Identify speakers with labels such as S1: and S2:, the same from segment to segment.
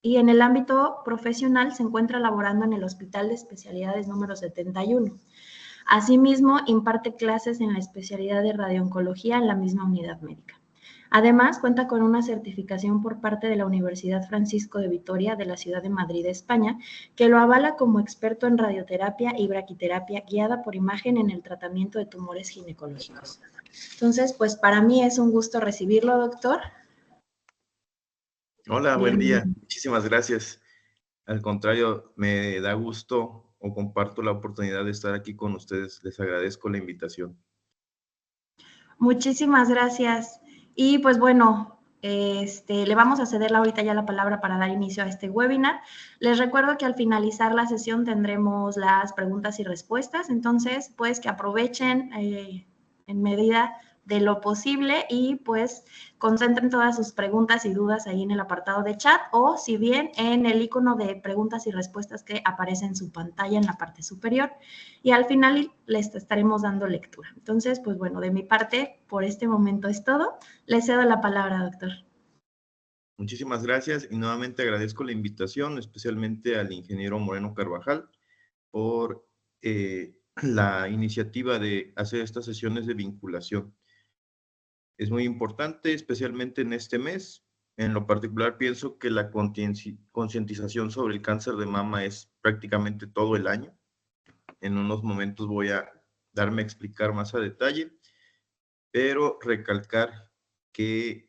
S1: y en el ámbito profesional se encuentra laborando en el Hospital de Especialidades número 71. Asimismo, imparte clases en la especialidad de radiooncología en la misma unidad médica. Además, cuenta con una certificación por parte de la Universidad Francisco de Vitoria de la ciudad de Madrid, España, que lo avala como experto en radioterapia y braquiterapia guiada por imagen en el tratamiento de tumores ginecológicos. Entonces, pues para mí es un gusto recibirlo, doctor.
S2: Hola, buen día. Muchísimas gracias. Al contrario, me da gusto o comparto la oportunidad de estar aquí con ustedes. Les agradezco la invitación.
S1: Muchísimas gracias. Y pues bueno, le vamos a ceder ahorita ya la palabra para dar inicio a este webinar. Les recuerdo que al finalizar la sesión tendremos las preguntas y respuestas, entonces pues que aprovechen en medida de lo posible y pues concentren todas sus preguntas y dudas ahí en el apartado de chat o si bien en el icono de preguntas y respuestas que aparece en su pantalla en la parte superior y al final les estaremos dando lectura. Entonces, pues bueno, de mi parte, por este momento es todo. Le cedo la palabra, doctor.
S2: Muchísimas gracias y nuevamente agradezco la invitación, especialmente al ingeniero Moreno Carvajal por la iniciativa de hacer estas sesiones de vinculación. Es muy importante, especialmente en este mes. En lo particular, pienso que la concientización sobre el cáncer de mama es prácticamente todo el año. En unos momentos voy a darme a explicar más a detalle, pero recalcar que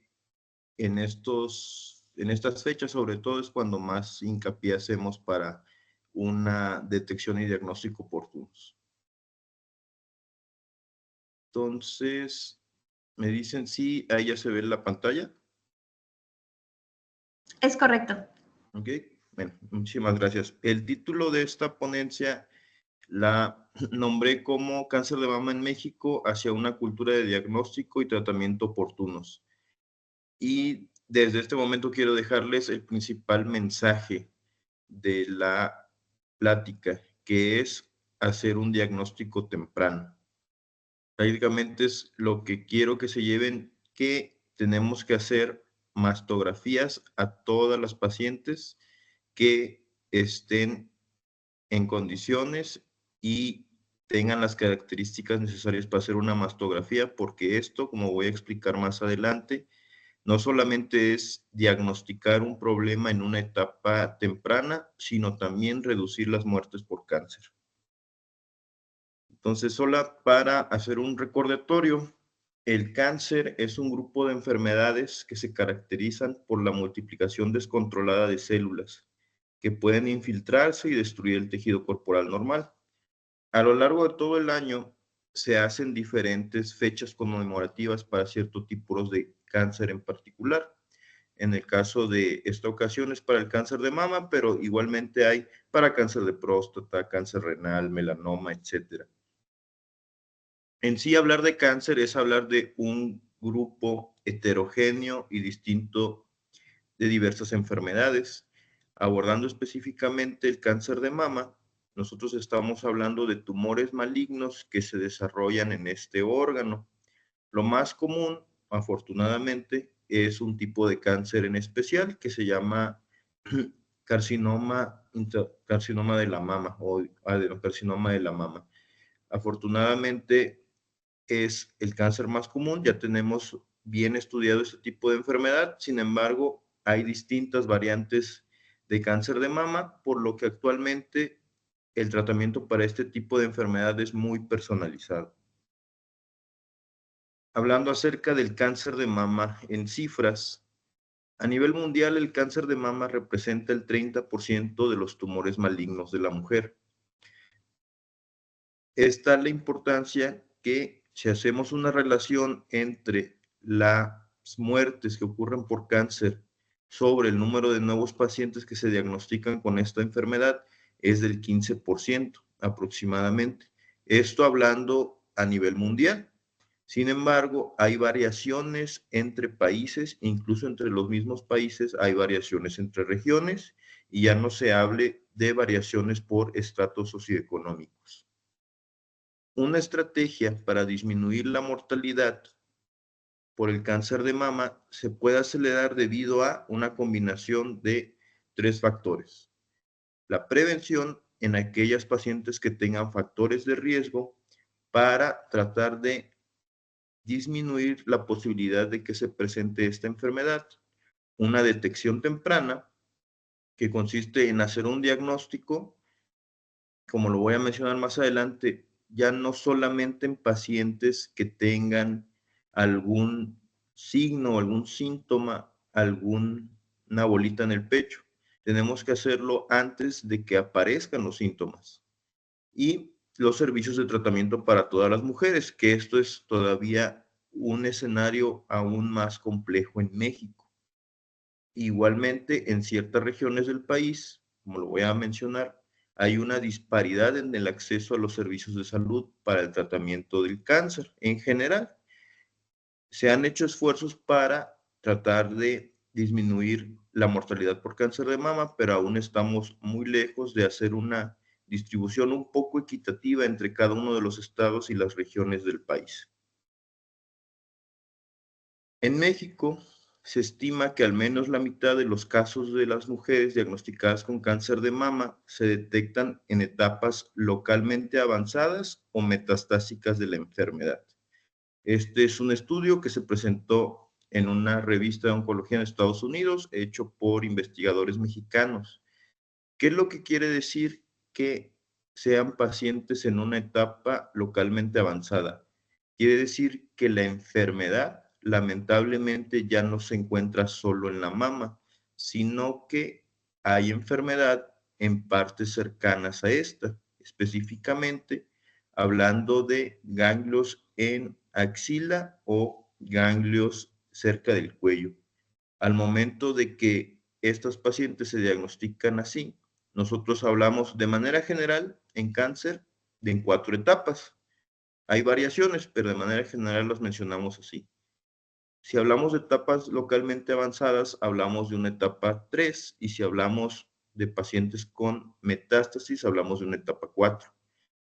S2: en estas fechas, sobre todo, es cuando más hincapié hacemos para una detección y diagnóstico oportunos. Entonces, me dicen si ahí ya se ve la pantalla.
S1: Es correcto.
S2: Ok, bueno, muchísimas gracias. El título de esta ponencia la nombré como Cáncer de mama en México hacia una cultura de diagnóstico y tratamiento oportunos. Y desde este momento quiero dejarles el principal mensaje de la plática, que es hacer un diagnóstico temprano. Prácticamente es lo que quiero que se lleven, que tenemos que hacer mastografías a todas las pacientes que estén en condiciones y tengan las características necesarias para hacer una mastografía, porque esto, como voy a explicar más adelante, no solamente es diagnosticar un problema en una etapa temprana, sino también reducir las muertes por cáncer. Entonces, solo para hacer un recordatorio, el cáncer es un grupo de enfermedades que se caracterizan por la multiplicación descontrolada de células que pueden infiltrarse y destruir el tejido corporal normal. A lo largo de todo el año se hacen diferentes fechas conmemorativas para ciertos tipos de cáncer en particular. En el caso de esta ocasión es para el cáncer de mama, pero igualmente hay para cáncer de próstata, cáncer renal, melanoma, etc. En sí, hablar de cáncer es hablar de un grupo heterogéneo y distinto de diversas enfermedades. Abordando específicamente el cáncer de mama, nosotros estamos hablando de tumores malignos que se desarrollan en este órgano. Lo más común, afortunadamente, es un tipo de cáncer en especial que se llama carcinoma de la mama o adenocarcinoma de la mama. Afortunadamente, es el cáncer más común, ya tenemos bien estudiado este tipo de enfermedad, sin embargo, hay distintas variantes de cáncer de mama, por lo que actualmente el tratamiento para este tipo de enfermedad es muy personalizado. Hablando acerca del cáncer de mama en cifras, a nivel mundial el cáncer de mama representa el 30% de los tumores malignos de la mujer. Esta es la importancia que si hacemos una relación entre las muertes que ocurren por cáncer sobre el número de nuevos pacientes que se diagnostican con esta enfermedad, es del 15% aproximadamente. Esto hablando a nivel mundial. Sin embargo, hay variaciones entre países, incluso entre los mismos países hay variaciones entre regiones y ya no se hable de variaciones por estratos socioeconómicos. Una estrategia para disminuir la mortalidad por el cáncer de mama se puede acelerar debido a una combinación de tres factores. La prevención en aquellas pacientes que tengan factores de riesgo para tratar de disminuir la posibilidad de que se presente esta enfermedad. Una detección temprana que consiste en hacer un diagnóstico, como lo voy a mencionar más adelante, ya no solamente en pacientes que tengan algún signo, algún síntoma, alguna bolita en el pecho. Tenemos que hacerlo antes de que aparezcan los síntomas. Y los servicios de tratamiento para todas las mujeres, que esto es todavía un escenario aún más complejo en México. Igualmente, en ciertas regiones del país, como lo voy a mencionar, hay una disparidad en el acceso a los servicios de salud para el tratamiento del cáncer. En general, se han hecho esfuerzos para tratar de disminuir la mortalidad por cáncer de mama, pero aún estamos muy lejos de hacer una distribución un poco equitativa entre cada uno de los estados y las regiones del país. En México, se estima que al menos la mitad de los casos de las mujeres diagnosticadas con cáncer de mama se detectan en etapas localmente avanzadas o metastásicas de la enfermedad. Este es un estudio que se presentó en una revista de oncología en Estados Unidos, hecho por investigadores mexicanos. ¿Qué es lo que quiere decir que sean pacientes en una etapa localmente avanzada? Quiere decir que la enfermedad lamentablemente ya no se encuentra solo en la mama, sino que hay enfermedad en partes cercanas a esta, específicamente hablando de ganglios en axila o ganglios cerca del cuello. Al momento de que estos pacientes se diagnostican así, nosotros hablamos de manera general en cáncer en 4 etapas. Hay variaciones, pero de manera general las mencionamos así. Si hablamos de etapas localmente avanzadas, hablamos de una etapa 3, y si hablamos de pacientes con metástasis, hablamos de una etapa 4.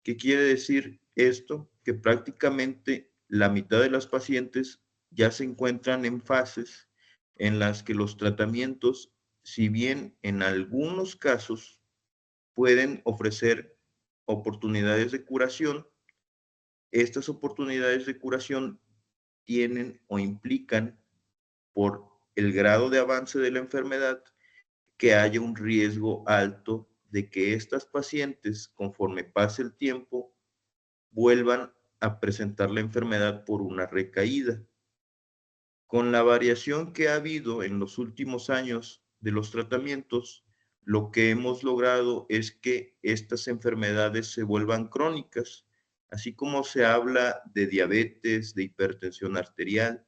S2: ¿Qué quiere decir esto? Que prácticamente la mitad de las pacientes ya se encuentran en fases en las que los tratamientos, si bien en algunos casos pueden ofrecer oportunidades de curación, estas oportunidades de curación tienen o implican, por el grado de avance de la enfermedad, que haya un riesgo alto de que estas pacientes, conforme pase el tiempo, vuelvan a presentar la enfermedad por una recaída. Con la variación que ha habido en los últimos años de los tratamientos, lo que hemos logrado es que estas enfermedades se vuelvan crónicas, así como se habla de diabetes, de hipertensión arterial.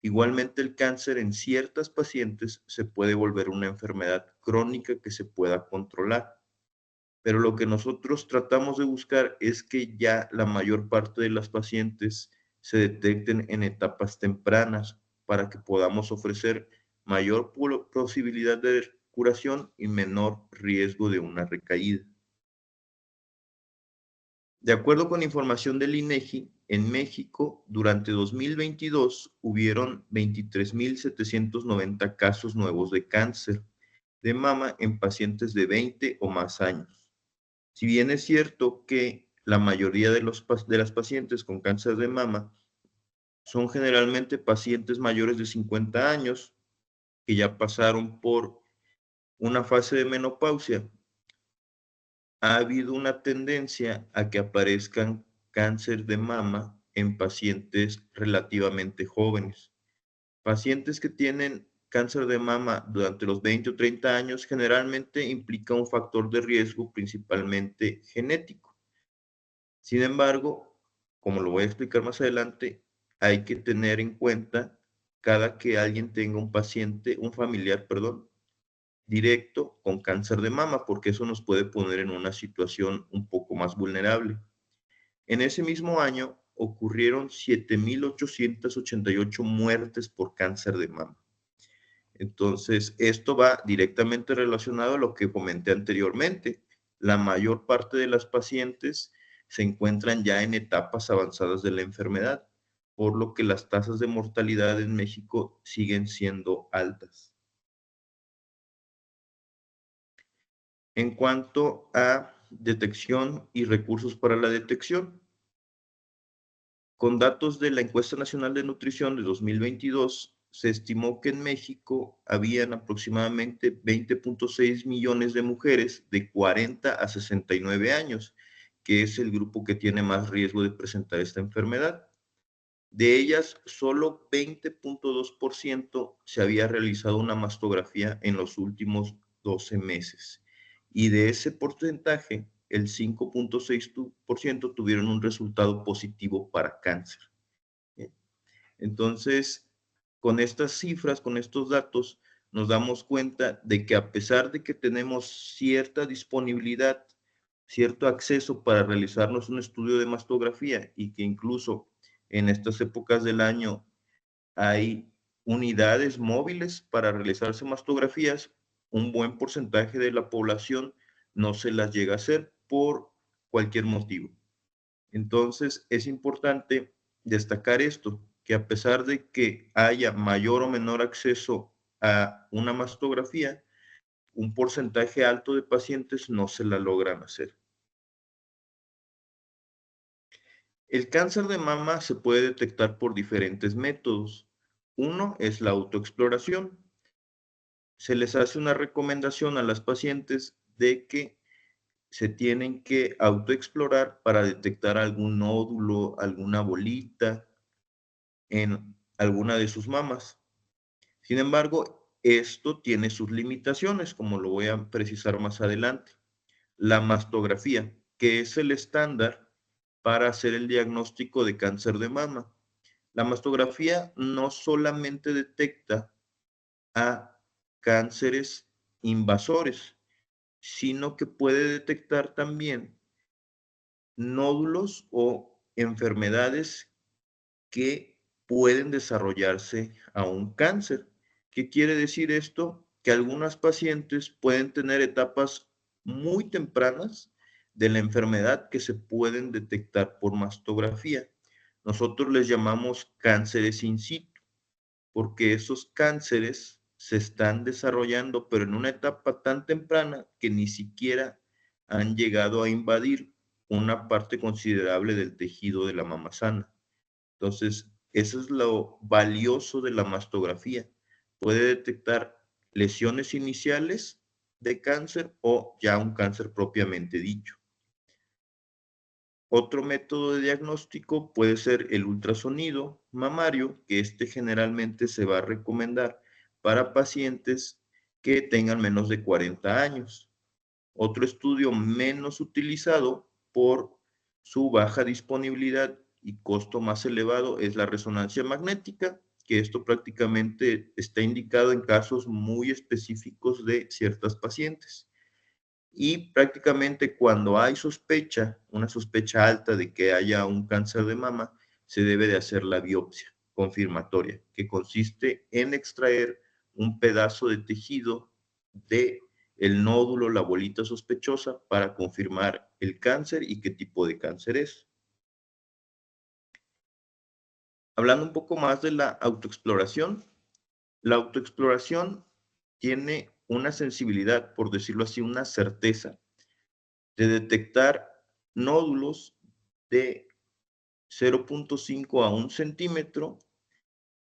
S2: Igualmente, el cáncer en ciertas pacientes se puede volver una enfermedad crónica que se pueda controlar. Pero lo que nosotros tratamos de buscar es que ya la mayor parte de las pacientes se detecten en etapas tempranas para que podamos ofrecer mayor posibilidad de curación y menor riesgo de una recaída. De acuerdo con información del INEGI, en México, durante 2022 hubieron 23,790 casos nuevos de cáncer de mama en pacientes de 20 o más años. Si bien es cierto que la mayoría de las pacientes con cáncer de mama son generalmente pacientes mayores de 50 años que ya pasaron por una fase de menopausia, ha habido una tendencia a que aparezcan cáncer de mama en pacientes relativamente jóvenes. Pacientes que tienen cáncer de mama durante los 20 o 30 años generalmente implica un factor de riesgo principalmente genético. Sin embargo, como lo voy a explicar más adelante, hay que tener en cuenta cada que alguien tenga un paciente, un familiar, perdón, directo con cáncer de mama, porque eso nos puede poner en una situación un poco más vulnerable. En ese mismo año ocurrieron 7,888 muertes por cáncer de mama. Entonces, esto va directamente relacionado a lo que comenté anteriormente. La mayor parte de las pacientes se encuentran ya en etapas avanzadas de la enfermedad, por lo que las tasas de mortalidad en México siguen siendo altas. En cuanto a detección y recursos para la detección, con datos de la Encuesta Nacional de Nutrición de 2022, se estimó que en México habían aproximadamente 20.6 millones de mujeres de 40 a 69 años, que es el grupo que tiene más riesgo de presentar esta enfermedad. De ellas, solo 20.2% se había realizado una mastografía en los últimos 12 meses. Y de ese porcentaje, el 5.6% tuvieron un resultado positivo para cáncer. Entonces, con estas cifras, con estos datos, nos damos cuenta de que a pesar de que tenemos cierta disponibilidad, cierto acceso para realizarnos un estudio de mastografía y que incluso en estas épocas del año hay unidades móviles para realizarse mastografías, un buen porcentaje de la población no se las llega a hacer por cualquier motivo. Entonces, es importante destacar esto, que a pesar de que haya mayor o menor acceso a una mastografía, un porcentaje alto de pacientes no se la logran hacer. El cáncer de mama se puede detectar por diferentes métodos. Uno es la autoexploración. Se les hace una recomendación a las pacientes de que se tienen que autoexplorar para detectar algún nódulo, alguna bolita en alguna de sus mamas. Sin embargo, esto tiene sus limitaciones, como lo voy a precisar más adelante. La mastografía, que es el estándar para hacer el diagnóstico de cáncer de mama. La mastografía no solamente detecta a cánceres invasores, sino que puede detectar también nódulos o enfermedades que pueden desarrollarse a un cáncer. ¿Qué quiere decir esto? Que algunas pacientes pueden tener etapas muy tempranas de la enfermedad que se pueden detectar por mastografía. Nosotros les llamamos cánceres in situ, porque esos cánceres se están desarrollando, pero en una etapa tan temprana que ni siquiera han llegado a invadir una parte considerable del tejido de la mama sana. Entonces, eso es lo valioso de la mastografía. Puede detectar lesiones iniciales de cáncer o ya un cáncer propiamente dicho. Otro método de diagnóstico puede ser el ultrasonido mamario, que este generalmente se va a recomendar para pacientes que tengan menos de 40 años. Otro estudio menos utilizado por su baja disponibilidad y costo más elevado es la resonancia magnética, que esto prácticamente está indicado en casos muy específicos de ciertas pacientes. Y prácticamente cuando hay sospecha, una sospecha alta de que haya un cáncer de mama, se debe de hacer la biopsia confirmatoria, que consiste en extraer un pedazo de tejido de el nódulo, la bolita sospechosa, para confirmar el cáncer y qué tipo de cáncer es. Hablando un poco más de la autoexploración tiene una sensibilidad, por decirlo así, una certeza de detectar nódulos de 0.5 a 1 centímetro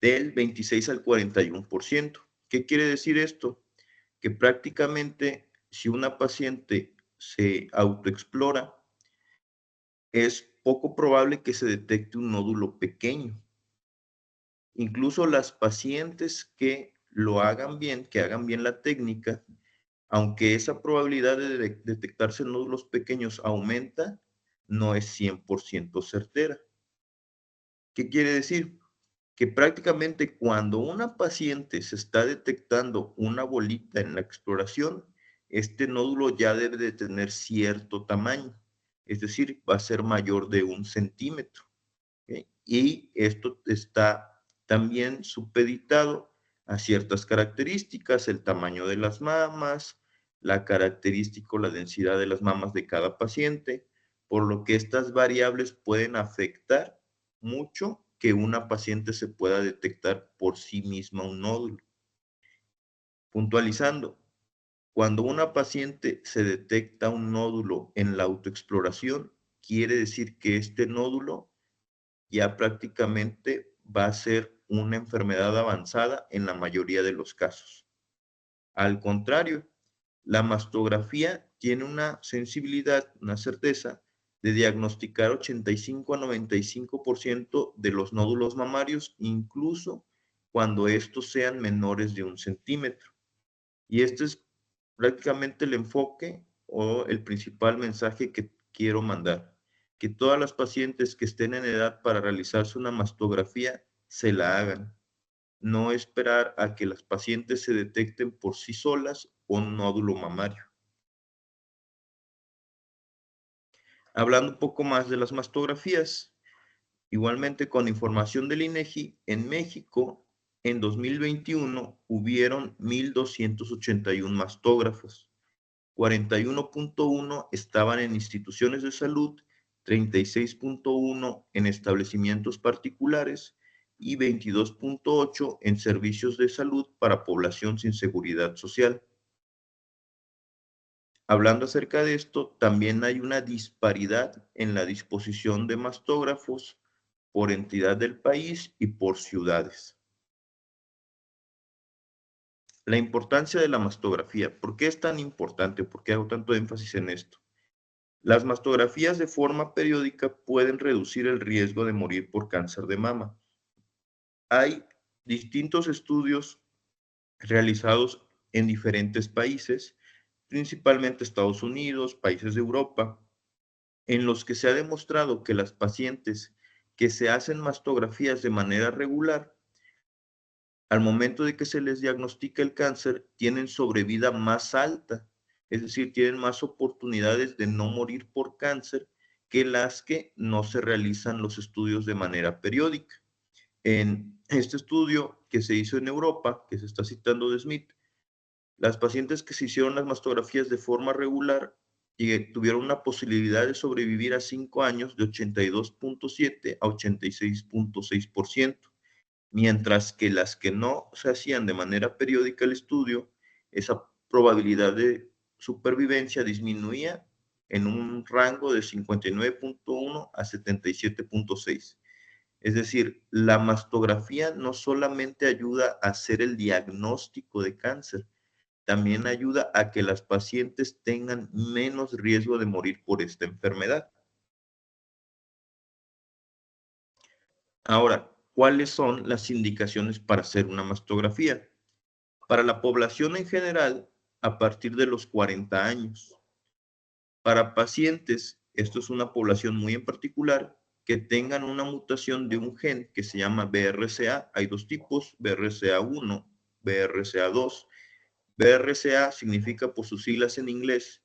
S2: del 26 al 41%. ¿Qué quiere decir esto? Que prácticamente si una paciente se autoexplora, es poco probable que se detecte un nódulo pequeño. Incluso las pacientes que lo hagan bien, que hagan bien la técnica, aunque esa probabilidad de detectarse nódulos pequeños aumenta, no es 100% certera. ¿Qué quiere decir? Que prácticamente cuando una paciente se está detectando una bolita en la exploración, este nódulo ya debe de tener cierto tamaño, es decir, va a ser mayor de 1 centímetro. ¿Ok? Y esto está también supeditado a ciertas características, el tamaño de las mamas, la característica o la densidad de las mamas de cada paciente, por lo que estas variables pueden afectar mucho que una paciente se pueda detectar por sí misma un nódulo. Puntualizando, Cuando una paciente se detecta un nódulo en la autoexploración, quiere decir que este nódulo ya prácticamente va a ser una enfermedad avanzada en la mayoría de los casos. Al contrario, la mastografía tiene una sensibilidad, una certeza de diagnosticar 85 a 95% de los nódulos mamarios, incluso cuando estos sean menores de 1 centímetro. Y este es prácticamente el enfoque o el principal mensaje que quiero mandar, que todas las pacientes que estén en edad para realizarse una mastografía se la hagan. No esperar a que las pacientes se detecten por sí solas un nódulo mamario. Hablando un poco más de las mastografías, igualmente con información del INEGI, en México en 2021 hubieron 1,281 mastógrafos. 41.1 estaban en instituciones de salud, 36.1 en establecimientos particulares y 22.8 en servicios de salud para población sin seguridad social. Hablando acerca de esto, también hay una disparidad en la disposición de mastógrafos por entidad del país y por ciudades. La importancia de la mastografía. ¿Por qué es tan importante? ¿Por qué hago tanto énfasis en esto? Las mastografías de forma periódica pueden reducir el riesgo de morir por cáncer de mama. Hay distintos estudios realizados en diferentes países, principalmente Estados Unidos, países de Europa, en los que se ha demostrado que las pacientes que se hacen mastografías de manera regular, al momento de que se les diagnostica el cáncer, tienen sobrevida más alta, es decir, tienen más oportunidades de no morir por cáncer que las que no se realizan los estudios de manera periódica. En este estudio que se hizo en Europa, que se está citando de Smith, las pacientes que se hicieron las mastografías de forma regular tuvieron una posibilidad de sobrevivir a 5 años de 82.7 a 86.6%, mientras que las que no se hacían de manera periódica el estudio, esa probabilidad de supervivencia disminuía en un rango de 59.1 a 77.6. Es decir, la mastografía no solamente ayuda a hacer el diagnóstico de cáncer, también ayuda a que las pacientes tengan menos riesgo de morir por esta enfermedad. Ahora, ¿cuáles son las indicaciones para hacer una mastografía? Para la población en general, a partir de los 40 años. Para pacientes, esto es una población muy en particular, que tengan una mutación de un gen que se llama BRCA. Hay dos tipos, BRCA1, BRCA2. BRCA significa por sus siglas en inglés,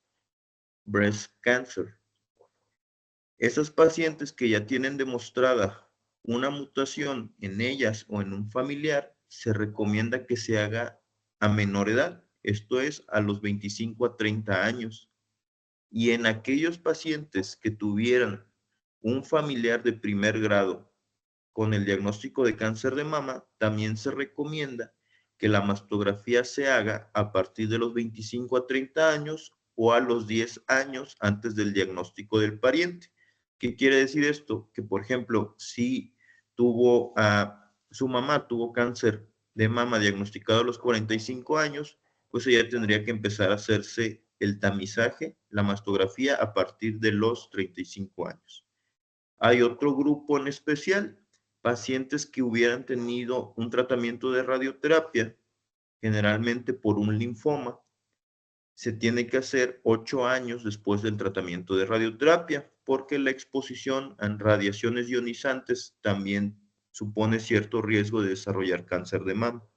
S2: breast cancer. Esas pacientes que ya tienen demostrada una mutación en ellas o en un familiar, se recomienda que se haga a menor edad, esto es a los 25 a 30 años. Y en aquellos pacientes que tuvieran un familiar de primer grado con el diagnóstico de cáncer de mama, también se recomienda que la mastografía se haga a partir de los 25 a 30 años o a los 10 años antes del diagnóstico del pariente. ¿Qué quiere decir esto? Que, por ejemplo, si su mamá tuvo cáncer de mama diagnosticado a los 45 años, pues ella tendría que empezar a hacerse el tamizaje, la mastografía, a partir de los 35 años. Hay otro grupo en especial, pacientes que hubieran tenido un tratamiento de radioterapia, generalmente por un linfoma, se tiene que hacer 8 años después del tratamiento de radioterapia, porque la exposición a radiaciones ionizantes también supone cierto riesgo de desarrollar cáncer de mama.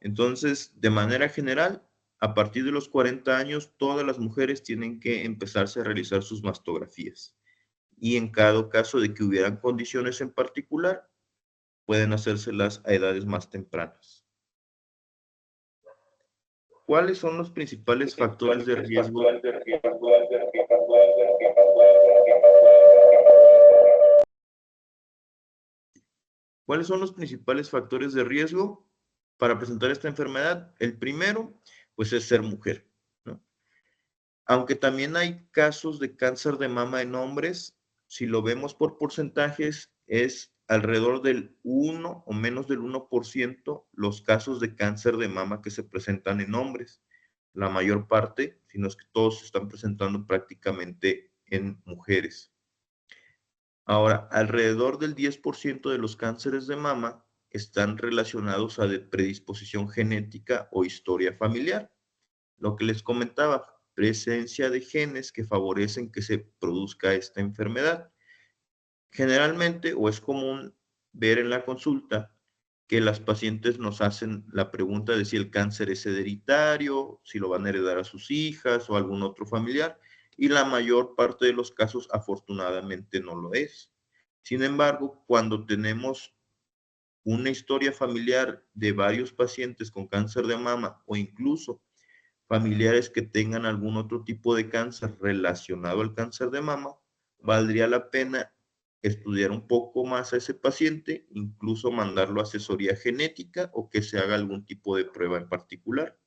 S2: Entonces, de manera general, a partir de los 40 años, todas las mujeres tienen que empezarse a realizar sus mastografías. Y en cada caso de que hubieran condiciones en particular, pueden hacérselas a edades más tempranas. ¿Cuáles son los principales factores de riesgo? ¿Cuáles son los principales factores de riesgo para presentar esta enfermedad? El primero, pues es ser mujer, ¿no? Aunque también hay casos de cáncer de mama en hombres, si lo vemos por porcentajes, es alrededor del 1 o menos del 1% los casos de cáncer de mama que se presentan en hombres. La mayor parte, si no es que todos, se están presentando prácticamente en mujeres. Ahora, alrededor del 10% de los cánceres de mama están relacionados a predisposición genética o historia familiar. Lo que les comentaba, presencia de genes que favorecen que se produzca esta enfermedad. Generalmente, o es común ver en la consulta que las pacientes nos hacen la pregunta de si el cáncer es hereditario, si lo van a heredar a sus hijas o algún otro familiar, y la mayor parte de los casos afortunadamente no lo es. Sin embargo, cuando tenemos una historia familiar de varios pacientes con cáncer de mama o incluso familiares que tengan algún otro tipo de cáncer relacionado al cáncer de mama, valdría la pena estudiar un poco más a ese paciente, incluso mandarlo a asesoría genética o que se haga algún tipo de prueba en particular.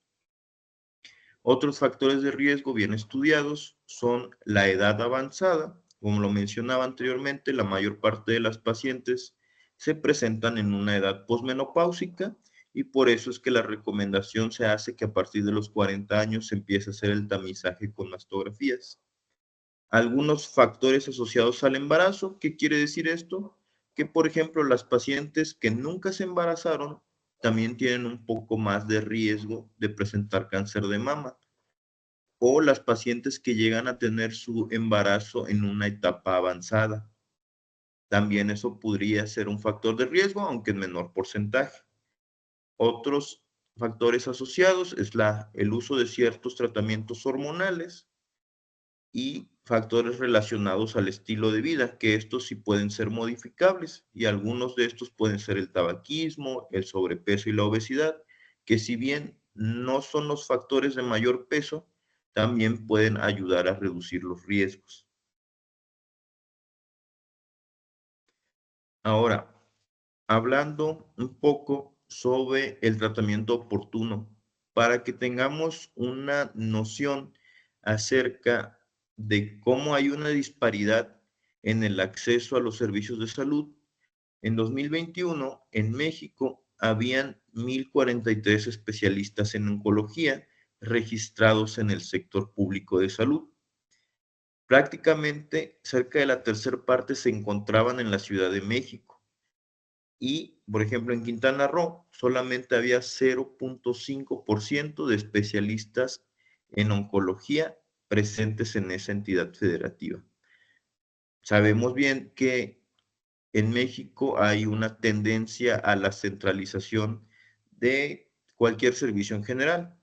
S2: Otros factores de riesgo bien estudiados son la edad avanzada. Como lo mencionaba anteriormente, la mayor parte de las pacientes se presentan en una edad posmenopáusica y por eso es que la recomendación se hace que a partir de los 40 años se empiece a hacer el tamizaje con mastografías. Algunos factores asociados al embarazo. ¿Qué quiere decir esto? Que, por ejemplo, las pacientes que nunca se embarazaron también tienen un poco más de riesgo de presentar cáncer de mama, o las pacientes que llegan a tener su embarazo en una etapa avanzada. También eso podría ser un factor de riesgo, aunque en menor porcentaje. Otros factores asociados es el uso de ciertos tratamientos hormonales y factores relacionados al estilo de vida, que estos sí pueden ser modificables, y algunos de estos pueden ser el tabaquismo, el sobrepeso y la obesidad, que si bien no son los factores de mayor peso, también pueden ayudar a reducir los riesgos. Ahora, hablando un poco sobre el tratamiento oportuno, para que tengamos una noción acerca de cómo hay una disparidad en el acceso a los servicios de salud. En 2021, en México, habían 1,043 especialistas en oncología registrados en el sector público de salud. Prácticamente cerca de la tercera parte se encontraban en la Ciudad de México. Y, por ejemplo, en Quintana Roo solamente había 0,5% de especialistas en oncología presentes en esa entidad federativa. Sabemos bien que en México hay una tendencia a la centralización de cualquier servicio en general.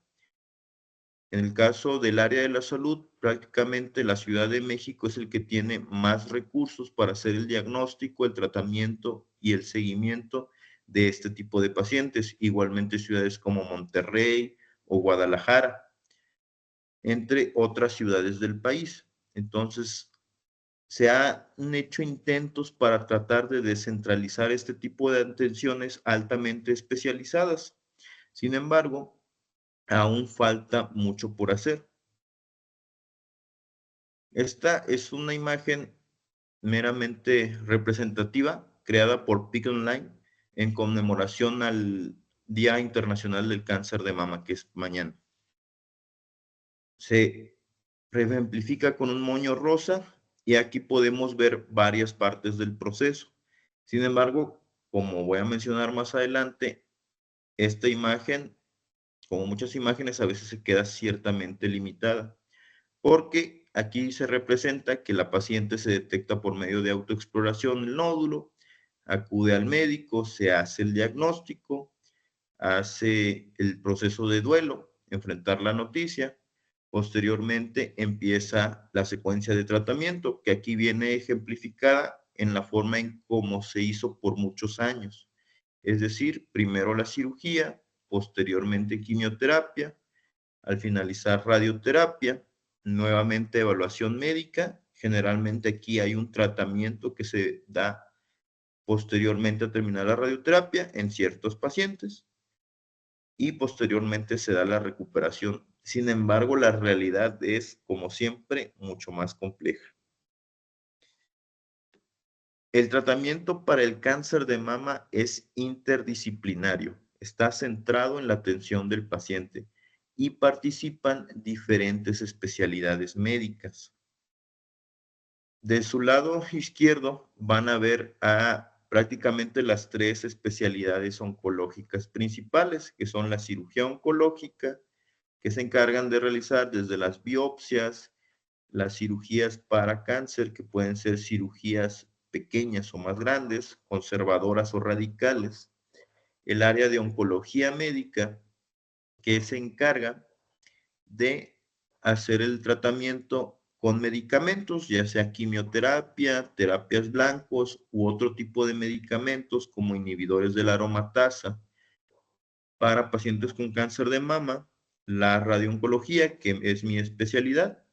S2: En el caso del área de la salud, prácticamente la Ciudad de México es el que tiene más recursos para hacer el diagnóstico, el tratamiento y el seguimiento de este tipo de pacientes. Igualmente ciudades como Monterrey o Guadalajara, entre otras ciudades del país. Entonces, se han hecho intentos para tratar de descentralizar este tipo de atenciones altamente especializadas. Sin embargo, aún falta mucho por hacer. Esta es una imagen meramente representativa creada por Pick Online en conmemoración al Día Internacional del Cáncer de Mama, que es mañana. Se ejemplifica con un moño rosa y aquí podemos ver varias partes del proceso. Sin embargo, como voy a mencionar más adelante, esta imagen, como muchas imágenes, a veces se queda ciertamente limitada, porque aquí se representa que la paciente se detecta por medio de autoexploración el nódulo, acude al médico, se hace el diagnóstico, hace el proceso de duelo, enfrentar la noticia. Posteriormente empieza la secuencia de tratamiento, que aquí viene ejemplificada en la forma en cómo se hizo por muchos años. Es decir, primero la cirugía, posteriormente quimioterapia, al finalizar radioterapia, nuevamente evaluación médica. Generalmente aquí hay un tratamiento que se da posteriormente a terminar la radioterapia en ciertos pacientes. y posteriormente se da la recuperación. Sin embargo, la realidad es, como siempre, mucho más compleja. El tratamiento para el cáncer de mama es interdisciplinario, está centrado en la atención del paciente y participan diferentes especialidades médicas. De su lado izquierdo van a ver a prácticamente las tres especialidades oncológicas principales, que son la cirugía oncológica, que se encargan de realizar desde las biopsias, las cirugías para cáncer, que pueden ser cirugías pequeñas o más grandes, conservadoras o radicales, el área de oncología médica, que se encarga de hacer el tratamiento con medicamentos, ya sea quimioterapia, terapias blancos u otro tipo de medicamentos como inhibidores de la aromatasa para pacientes con cáncer de mama, la radiooncología, que es mi especialidad.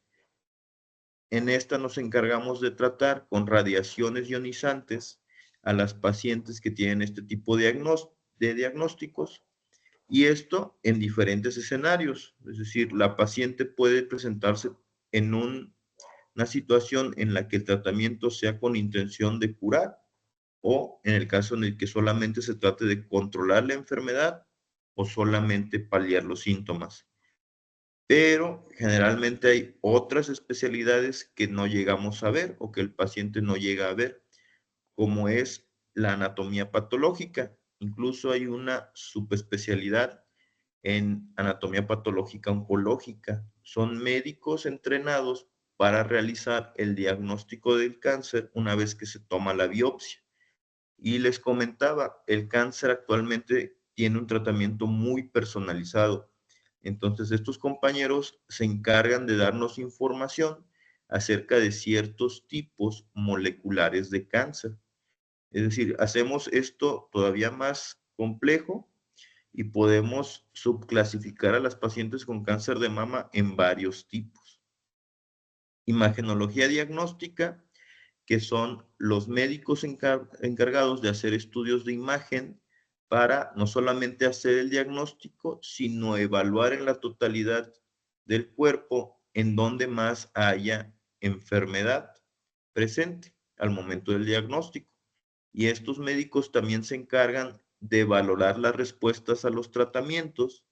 S2: En esta nos encargamos de tratar con radiaciones ionizantes a las pacientes que tienen este tipo de diagnósticos, y esto en diferentes escenarios. Es decir, la paciente puede presentarse en una situación en la que el tratamiento sea con intención de curar, o en el caso en el que solamente se trate de controlar la enfermedad o solamente paliar los síntomas. Pero generalmente hay otras especialidades que no llegamos a ver o que el paciente no llega a ver, como es la anatomía patológica. Incluso hay una subespecialidad en anatomía patológica oncológica. Son médicos entrenados para realizar el diagnóstico del cáncer una vez que se toma la biopsia. Y les comentaba, el cáncer actualmente tiene un tratamiento muy personalizado. Entonces, estos compañeros se encargan de darnos información acerca de ciertos tipos moleculares de cáncer. Es decir, hacemos esto todavía más complejo y podemos subclasificar a las pacientes con cáncer de mama en varios tipos. Imagenología diagnóstica, que son los médicos encargados de hacer estudios de imagen para no solamente hacer el diagnóstico, sino evaluar en la totalidad del cuerpo en donde más haya enfermedad presente al momento del diagnóstico. Y estos médicos también se encargan de valorar las respuestas a los tratamientos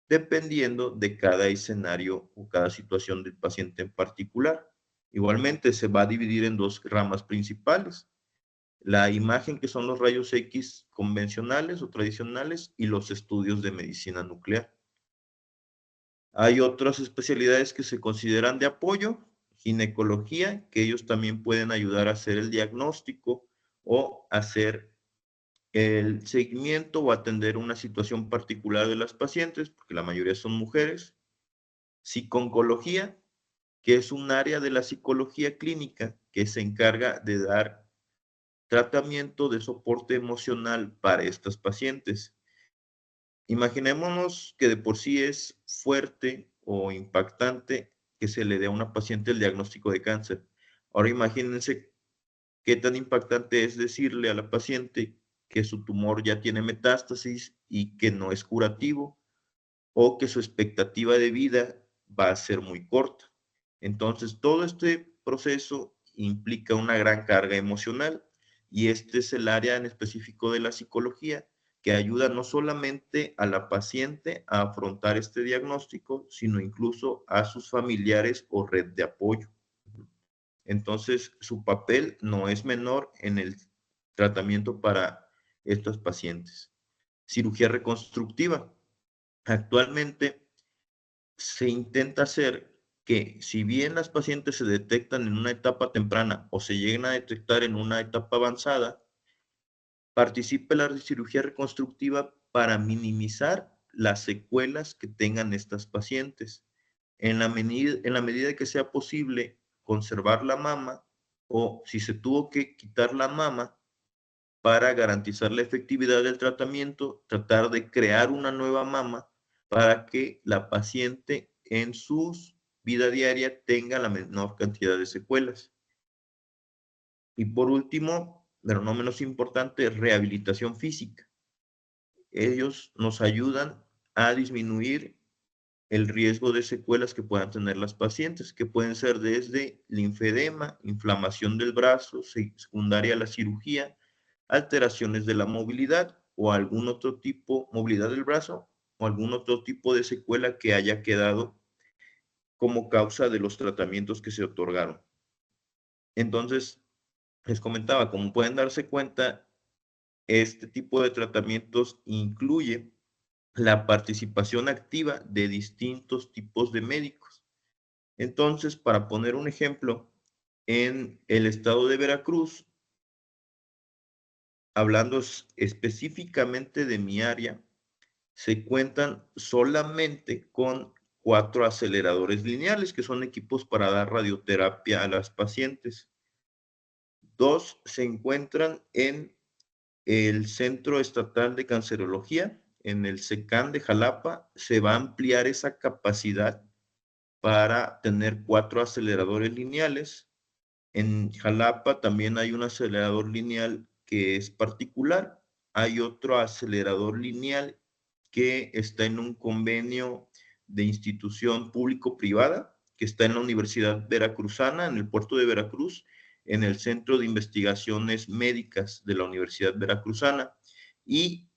S2: dependiendo de cada escenario o cada situación del paciente en particular. Igualmente se va a dividir en dos ramas principales: la imagen, que son los rayos X convencionales o tradicionales, y los estudios de medicina nuclear. Hay otras especialidades que se consideran de apoyo: ginecología, que ellos también pueden ayudar a hacer el diagnóstico o hacer el seguimiento o atender una situación particular de las pacientes, porque la mayoría son mujeres. Psiconcología, que es un área de la psicología clínica que se encarga de dar tratamiento de soporte emocional para estas pacientes. Imaginémonos que de por sí es fuerte o impactante que se le dé a una paciente el diagnóstico de cáncer. Ahora imagínense qué tan impactante es decirle a la paciente que su tumor ya tiene metástasis y que no es curativo, o que su expectativa de vida va a ser muy corta. Entonces, todo este proceso implica una gran carga emocional, y este es el área en específico de la psicología que ayuda no solamente a la paciente a afrontar este diagnóstico, sino incluso a sus familiares o red de apoyo. Entonces, su papel no es menor en el tratamiento para estos pacientes. Cirugía reconstructiva. Actualmente se intenta hacer que, si bien las pacientes se detectan en una etapa temprana o se llegan a detectar en una etapa avanzada, participe la cirugía reconstructiva para minimizar las secuelas que tengan estas pacientes. En la medida que sea posible, conservar la mama, o si se tuvo que quitar la mama, para garantizar la efectividad del tratamiento, tratar de crear una nueva mama para que la paciente en su vida diaria tenga la menor cantidad de secuelas. Y por último, pero no menos importante, rehabilitación física. Ellos nos ayudan a disminuir el riesgo de secuelas que puedan tener las pacientes, que pueden ser desde linfedema, inflamación del brazo, secundaria a la cirugía, alteraciones de la movilidad o algún otro tipo, movilidad del brazo o algún otro tipo de secuela que haya quedado como causa de los tratamientos que se otorgaron. Entonces, les comentaba, como pueden darse cuenta, este tipo de tratamientos incluye la participación activa de distintos tipos de médicos. Entonces, para poner un ejemplo, en el estado de Veracruz, hablando específicamente de mi área, se cuentan solamente con 4 aceleradores lineales, que son equipos para dar radioterapia a las pacientes. 2 se encuentran en el Centro Estatal de Cancerología, en el CECAN de Jalapa. Se va a ampliar esa capacidad para tener 4 aceleradores lineales. En Jalapa también hay un acelerador lineal que es particular. Hay otro acelerador lineal que está en un convenio de institución público-privada, que está en la Universidad Veracruzana, en el puerto de Veracruz, en el Centro de Investigaciones Médicas de la Universidad Veracruzana. Y,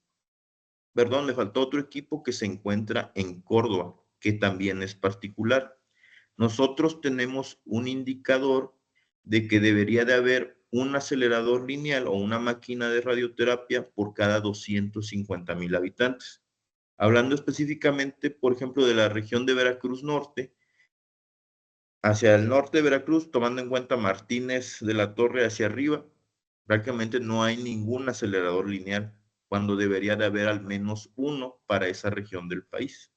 S2: perdón, me faltó otro equipo que se encuentra en Córdoba, que también es particular. Nosotros tenemos un indicador de que debería de haber un acelerador lineal o una máquina de radioterapia por cada 250,000 habitantes. Hablando específicamente, por ejemplo, de la región de Veracruz Norte, hacia el norte de Veracruz, tomando en cuenta Martínez de la Torre hacia arriba, prácticamente no hay ningún acelerador lineal, cuando debería de haber al menos uno para esa región del país.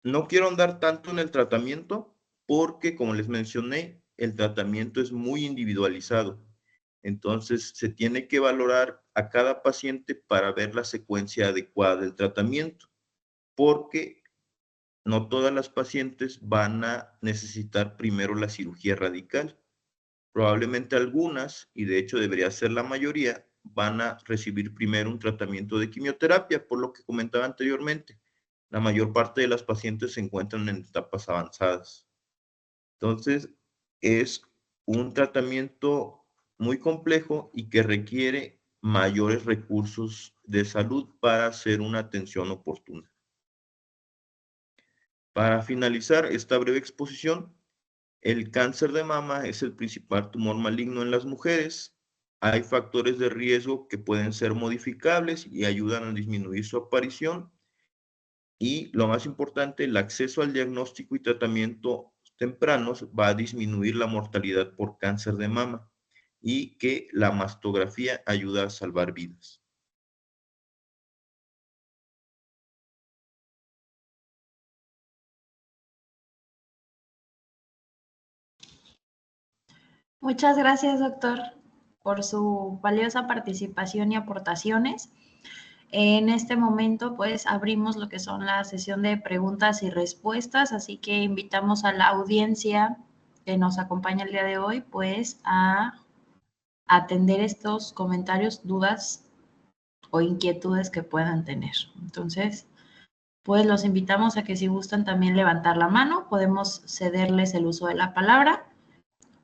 S2: No quiero andar tanto en el tratamiento porque, como les mencioné, el tratamiento es muy individualizado. Entonces, se tiene que valorar a cada paciente para ver la secuencia adecuada del tratamiento, porque no todas las pacientes van a necesitar primero la cirugía radical. Probablemente algunas, y de hecho debería ser la mayoría, van a recibir primero un tratamiento de quimioterapia, por lo que comentaba anteriormente. La mayor parte de las pacientes se encuentran en etapas avanzadas. Entonces, es un tratamiento muy complejo y que requiere mayores recursos de salud para hacer una atención oportuna. Para finalizar esta breve exposición, el cáncer de mama es el principal tumor maligno en las mujeres. Hay factores de riesgo que pueden ser modificables y ayudan a disminuir su aparición. Y lo más importante, el acceso al diagnóstico y tratamiento tempranos va a disminuir la mortalidad por cáncer de mama y que la mastografía ayuda a salvar vidas.
S1: Muchas gracias, doctor, por su valiosa participación y aportaciones. En este momento, pues, abrimos lo que son la sesión de preguntas y respuestas, así que invitamos a la audiencia que nos acompaña el día de hoy, pues, a atender estos comentarios, dudas o inquietudes que puedan tener. Entonces, pues los invitamos a que si gustan también levantar la mano, podemos cederles el uso de la palabra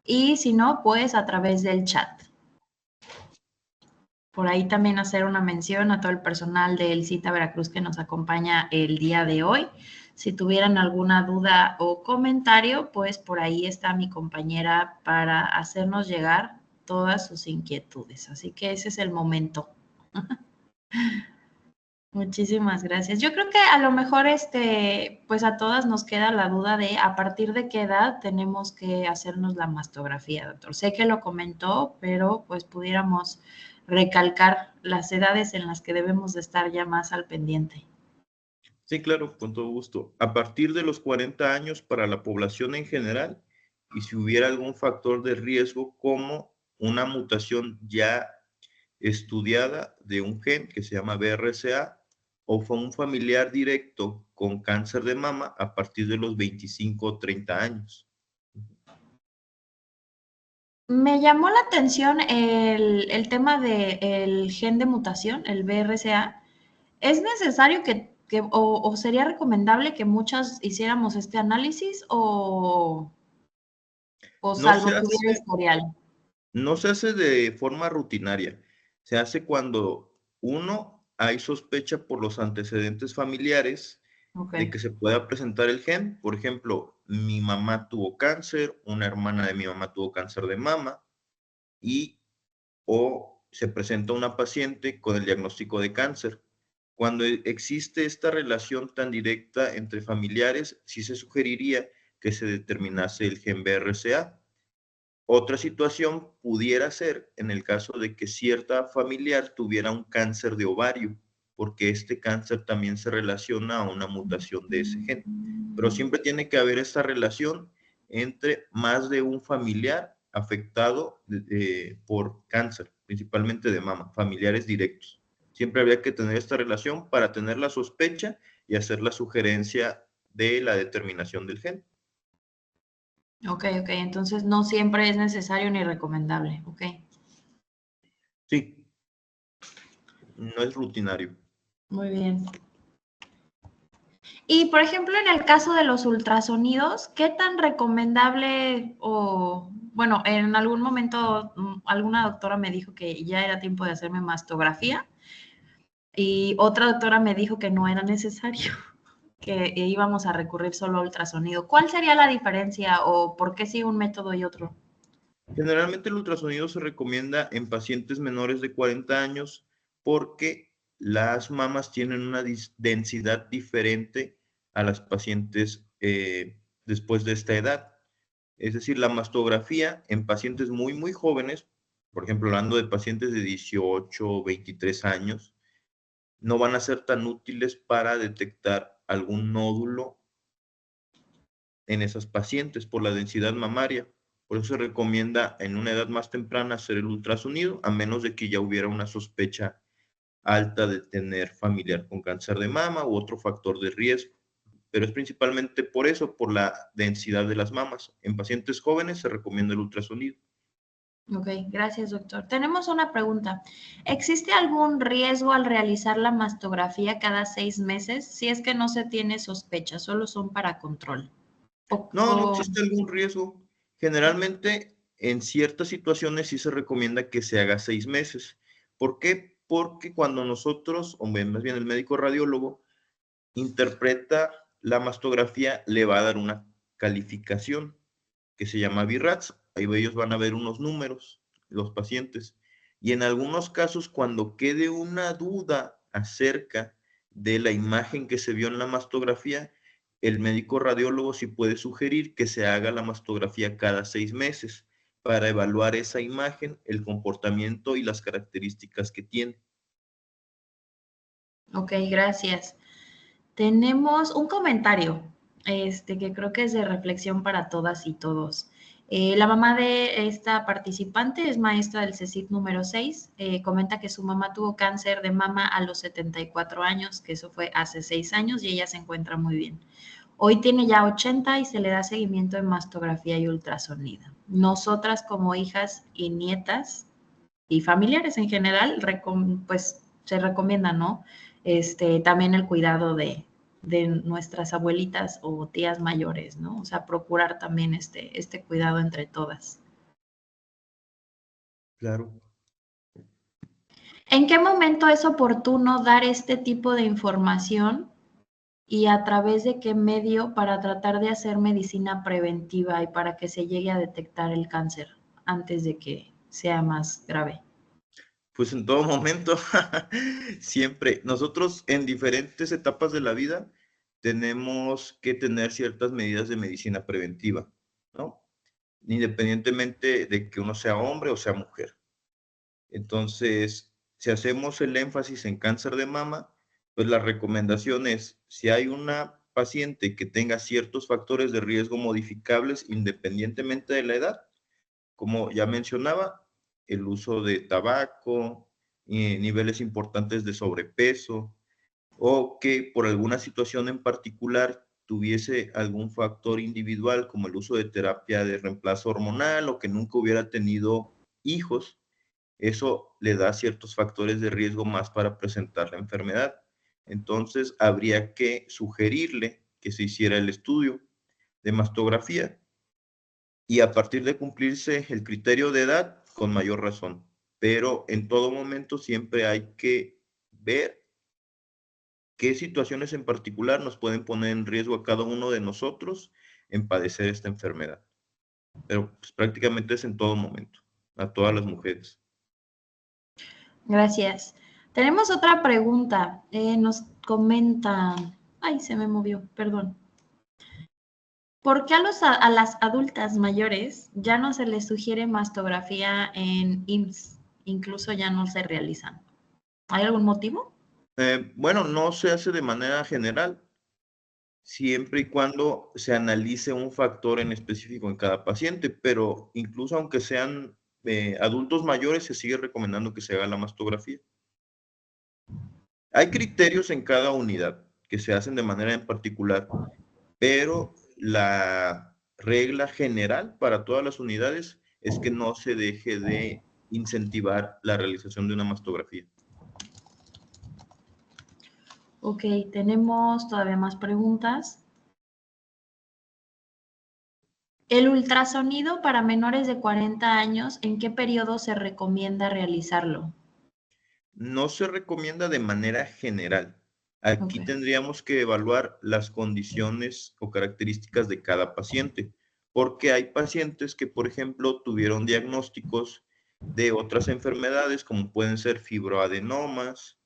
S1: y si no, pues a través del chat. Por ahí también hacer una mención a todo el personal del CITA Veracruz que nos acompaña el día de hoy. Si tuvieran alguna duda o comentario, pues por ahí está mi compañera para hacernos llegar todas sus inquietudes. Así que ese es el momento. Muchísimas gracias. Yo creo que a lo mejor pues a todas nos queda la duda de a partir de qué edad tenemos que hacernos la mastografía, doctor. Sé que lo comentó, pero pues pudiéramos recalcar las edades en las que debemos de estar ya más al pendiente.
S2: Sí, claro, con todo gusto. A partir de los 40 años para la población en general, y si hubiera algún factor de riesgo como una mutación ya estudiada de un gen que se llama BRCA o fue un familiar directo con cáncer de mama a partir de los 25 o 30 años.
S1: Me llamó la atención el tema del gen de mutación, el BRCA. ¿Es necesario o sería recomendable que muchas hiciéramos este análisis o
S2: No se
S1: salvo que hubiera
S2: hace,
S1: historial?
S2: no se hace de forma rutinaria. Se hace cuando, uno, hay sospecha por los antecedentes familiares
S1: Ok,
S2: de que se pueda presentar el gen. Por ejemplo, mi mamá tuvo cáncer, una hermana de mi mamá tuvo cáncer de mama y o se presenta una paciente con el diagnóstico de cáncer. Cuando existe esta relación tan directa entre familiares, sí se sugeriría que se determinase el gen BRCA. Otra situación pudiera ser en el caso de que cierta familiar tuviera un cáncer de ovario, porque este cáncer también se relaciona a una mutación de ese gen. Pero siempre tiene que haber esta relación entre más de un familiar afectado por cáncer, principalmente de mama, familiares directos. Siempre habría que tener esta relación para tener la sospecha y hacer la sugerencia de la determinación del gen.
S1: ok, ok. Entonces no siempre es necesario ni recomendable. Ok,
S2: Sí, no es rutinario.
S1: muy bien. Y por ejemplo, en el caso de los ultrasonidos, ¿qué tan recomendable o, bueno, en algún momento alguna doctora me dijo que ya era tiempo de hacerme mastografía y otra doctora me dijo que no era necesario, que íbamos a recurrir solo a ultrasonido? ¿Cuál sería la diferencia o por qué sí un método y otro?
S2: Generalmente el ultrasonido se recomienda en pacientes menores de 40 años porque las mamas tienen una densidad diferente a las pacientes después de esta edad. Es decir, la mastografía en pacientes muy, muy jóvenes, por ejemplo, hablando de pacientes de 18 o 23 años, no van a ser tan útiles para detectar algún nódulo en esas pacientes por la densidad mamaria. Por eso se recomienda en una edad más temprana hacer el ultrasonido, a menos de que ya hubiera una sospecha alta de tener familiar con cáncer de mama u otro factor de riesgo. Pero es principalmente por eso, por la densidad de las mamas. En pacientes jóvenes se recomienda el ultrasonido.
S1: Ok, gracias, doctor. Tenemos una pregunta. ¿Existe algún riesgo al realizar la mastografía cada 6 meses si es que no se tiene sospecha, solo son para control?
S2: No, no existe algún riesgo. Generalmente, en ciertas situaciones sí se recomienda que se haga 6 meses. ¿Por qué? Porque cuando nosotros, o más bien el médico radiólogo, interpreta la mastografía, le va a dar una calificación que se llama BIRATS. Ahí ellos van a ver unos números, los pacientes. Y en algunos casos, cuando quede una duda acerca de la imagen que se vio en la mastografía, el médico radiólogo sí puede sugerir que se haga la mastografía cada 6 meses para evaluar esa imagen, el comportamiento y las características que tiene.
S1: Ok, gracias. Tenemos un comentario, que creo que es de reflexión para todas y todos. La mamá de esta participante es maestra del CECIT número 6. Comenta que su mamá tuvo cáncer de mama a los 74 años, que eso fue hace 6 años y ella se encuentra muy bien. Hoy tiene ya 80 y se le da seguimiento en mastografía y ultrasonido. Nosotras como hijas y nietas y familiares en general, pues se recomienda, ¿no? También el cuidado de nuestras abuelitas o tías mayores, ¿no? O sea, procurar también este cuidado entre todas.
S2: Claro.
S1: ¿En qué momento es oportuno dar este tipo de información y a través de qué medio para tratar de hacer medicina preventiva y para que se llegue a detectar el cáncer antes de que sea más grave?
S2: Pues en todo momento, siempre. Nosotros en diferentes etapas de la vida tenemos que tener ciertas medidas de medicina preventiva, ¿no? Independientemente de que uno sea hombre o sea mujer. Entonces, si hacemos el énfasis en cáncer de mama, pues la recomendación es, si hay una paciente que tenga ciertos factores de riesgo modificables independientemente de la edad, como ya mencionaba, el uso de tabaco, niveles importantes de sobrepeso, o que por alguna situación en particular tuviese algún factor individual, como el uso de terapia de reemplazo hormonal o que nunca hubiera tenido hijos, eso le da ciertos factores de riesgo más para presentar la enfermedad. Entonces, habría que sugerirle que se hiciera el estudio de mastografía y a partir de cumplirse el criterio de edad, con mayor razón. Pero en todo momento siempre hay que ver qué situaciones en particular nos pueden poner en riesgo a cada uno de nosotros en padecer esta enfermedad. Pero pues, prácticamente es en todo momento, a todas las mujeres.
S1: Gracias. Tenemos otra pregunta. Nos comentan, ay, se me movió, perdón. ¿Por qué a las adultas mayores ya no se les sugiere mastografía en IMSS? Incluso ya no se realizan. ¿Hay algún motivo?
S2: Bueno, no se hace de manera general, siempre y cuando se analice un factor en específico en cada paciente, pero incluso aunque sean adultos mayores, se sigue recomendando que se haga la mastografía. Hay criterios en cada unidad que se hacen de manera en particular, pero la regla general para todas las unidades es que no se deje de incentivar la realización de una mastografía.
S1: Ok, tenemos todavía más preguntas. El ultrasonido para menores de 40 años, ¿en qué periodo se recomienda realizarlo?
S2: No se recomienda de manera general.
S1: Ok.
S2: Aquí tendríamos que evaluar las condiciones o características de cada paciente, porque hay pacientes que, por ejemplo, tuvieron diagnósticos de otras enfermedades, como pueden ser fibroadenomas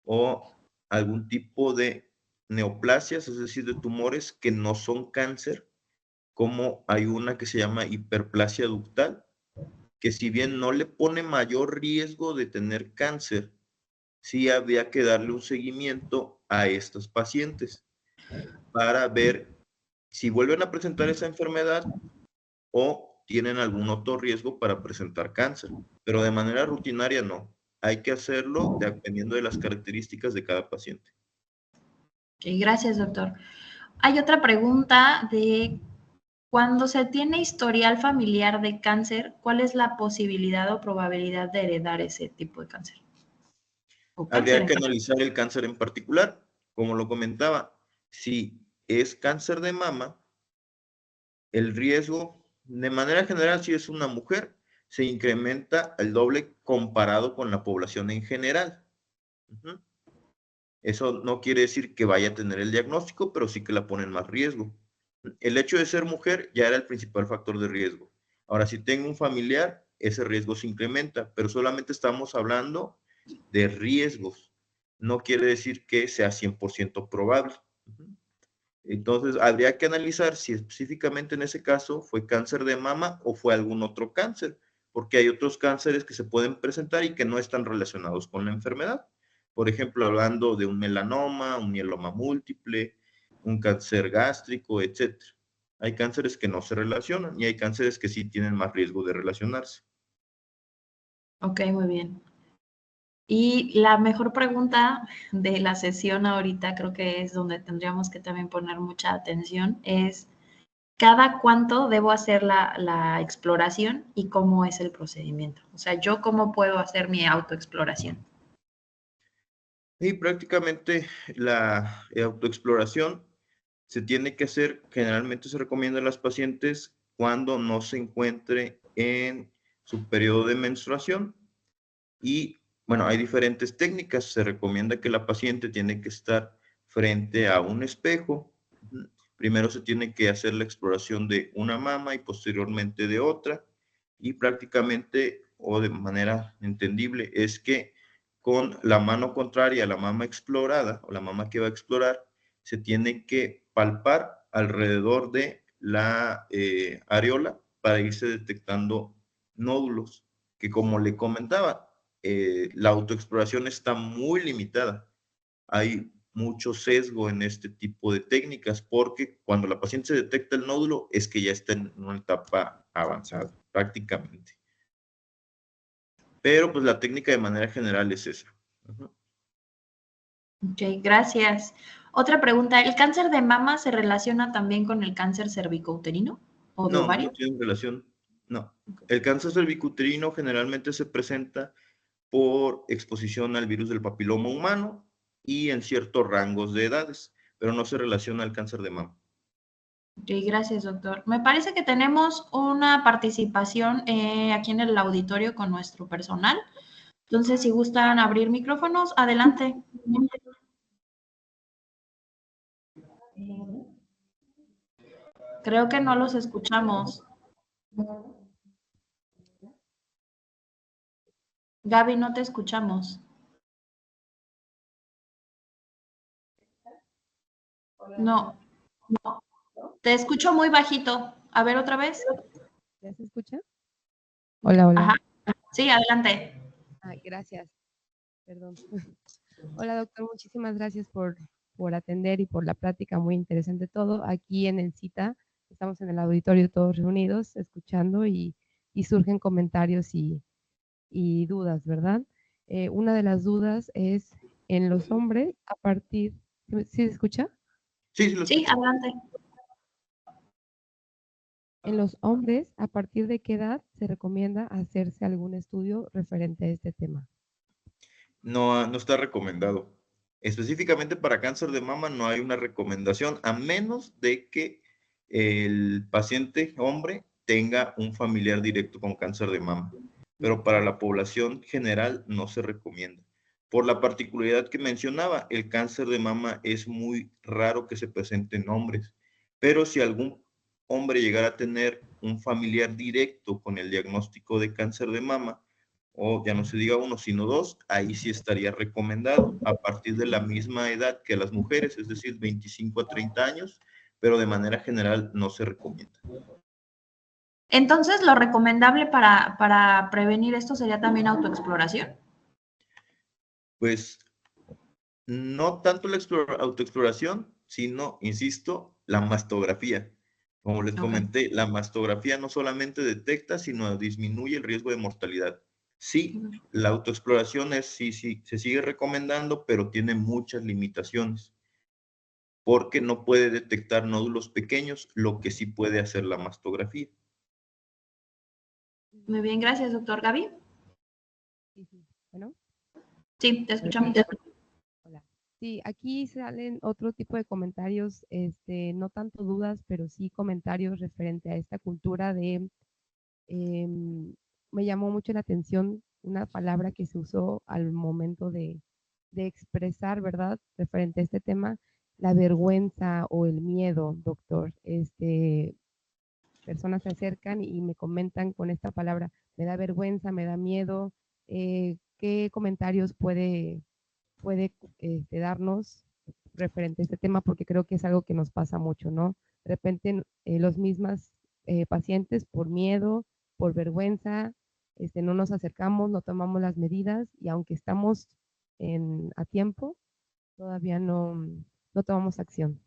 S2: o algún tipo de neoplasias, es decir, de tumores que no son cáncer, como hay una que se llama hiperplasia ductal, que si bien no le pone mayor riesgo de tener cáncer, sí habría que darle un seguimiento a estos pacientes para ver si vuelven a presentar esa enfermedad o tienen algún otro riesgo para presentar cáncer. Pero de manera rutinaria no. Hay que hacerlo dependiendo de las características de cada paciente.
S1: Ok, gracias, doctor. Hay otra pregunta de cuando se tiene historial familiar de cáncer, ¿cuál es la posibilidad o probabilidad de heredar ese tipo de cáncer? O cáncer
S2: Habría
S1: en
S2: que
S1: general.
S2: analizar el cáncer en particular, como lo comentaba. Si es cáncer de mama, el riesgo, de manera general, si es una mujer, se incrementa al doble comparado con la población en general. Ujú. Eso no quiere decir que vaya a tener el diagnóstico, pero sí que la pone en más riesgo. El hecho de ser mujer ya era el principal factor de riesgo. Ahora, si tengo un familiar, ese riesgo se incrementa, pero solamente estamos hablando de riesgos. No quiere decir que sea 100% probable. Entonces, habría que analizar si específicamente en ese caso fue cáncer de mama o fue algún otro cáncer, porque hay otros cánceres que se pueden presentar y que no están relacionados con la enfermedad. Por ejemplo, hablando de un melanoma, un mieloma múltiple, un cáncer gástrico, etcétera. Hay cánceres que no se relacionan y hay cánceres que sí tienen más riesgo de relacionarse.
S1: Ok, muy bien. Y la mejor pregunta de la sesión ahorita, creo que es donde tendríamos que también poner mucha atención, es ¿cada cuánto debo hacer la exploración y cómo es el procedimiento? O sea, ¿yo cómo puedo hacer mi autoexploración?
S2: Y prácticamente la autoexploración se tiene que hacer, generalmente se recomienda a las pacientes cuando no se encuentre en su periodo de menstruación y bueno, hay diferentes técnicas. Se recomienda que la paciente tiene que estar frente a un espejo. Primero se tiene que hacer la exploración de una mama y posteriormente de otra. Y prácticamente, o de manera entendible, es que con la mano contraria a la mama explorada o la mama que va a explorar, se tiene que palpar alrededor de la areola para irse detectando nódulos, que como le comentaba, la autoexploración está muy limitada. Hay mucho sesgo en este tipo de técnicas porque cuando la paciente se detecta el nódulo es que ya está en una etapa avanzada, prácticamente. Pero pues la técnica de manera general es esa. Ujú.
S1: Ok, gracias. Otra pregunta, ¿el cáncer de mama se relaciona también con el cáncer cervicouterino o de
S2: No, no
S1: ovario?
S2: tienen relación. No. El cáncer cervicuterino generalmente se presenta por exposición al virus del papiloma humano y en ciertos rangos de edades, pero no se relaciona al cáncer de mama.
S1: Ok, gracias, doctor. Me parece que tenemos una participación aquí en el auditorio con nuestro personal. Entonces, si gustan abrir micrófonos, adelante. Creo que no los escuchamos. Gaby, no te escuchamos. No, te escucho muy bajito. A ver otra vez.
S3: ¿Ya se escucha? Hola, hola.
S1: Ajá. Sí, adelante.
S3: Gracias. Perdón. Hola, doctor. Muchísimas gracias por atender y por la plática. Muy interesante todo. Aquí en el CITA, estamos en el auditorio todos reunidos, escuchando y surgen comentarios y dudas, ¿verdad? Una de las dudas es en los hombres, a partir, ¿sí se escucha?
S2: Sí, sí lo
S1: Sí,
S2: escucho.
S1: adelante.
S3: En los hombres, ¿a partir de qué edad se recomienda hacerse algún estudio referente a este tema?
S2: No, no está recomendado. Específicamente para cáncer de mama no hay una recomendación, a menos de que el paciente hombre tenga un familiar directo con cáncer de mama. Pero para la población general no se recomienda. Por la particularidad que mencionaba, el cáncer de mama es muy raro que se presente en hombres. Pero si algún hombre llegara a tener un familiar directo con el diagnóstico de cáncer de mama, o ya no se diga uno, sino dos, ahí sí estaría recomendado a partir de la misma edad que las mujeres, es decir, 25 a 30 años, pero de manera general no se recomienda.
S1: Entonces, lo recomendable para prevenir esto sería también autoexploración.
S2: Pues no tanto la autoexploración, sino, insisto, la mastografía. Como les
S1: Ok.
S2: comenté, la mastografía no solamente detecta, sino disminuye el riesgo de mortalidad. Sí, la autoexploración sí, se sigue recomendando, pero tiene muchas limitaciones, porque no puede detectar nódulos pequeños, lo que sí puede hacer la mastografía.
S1: Muy bien, gracias, doctor. Gaby.
S3: Sí, sí. Bueno.
S1: Sí, te escuchamos.
S3: Hola. Sí, aquí salen otro tipo de comentarios, no tanto dudas, pero sí comentarios referente a esta cultura de, me llamó mucho la atención una palabra que se usó al momento de expresar, ¿verdad? Referente a este tema, la vergüenza o el miedo, doctor. Personas se acercan y me comentan con esta palabra, me da vergüenza, me da miedo. ¿Qué comentarios puede darnos referente a este tema? Porque creo que es algo que nos pasa mucho, ¿no? De repente los mismos pacientes por miedo, por vergüenza, no nos acercamos, no tomamos las medidas y aunque estamos a tiempo, todavía no tomamos acción.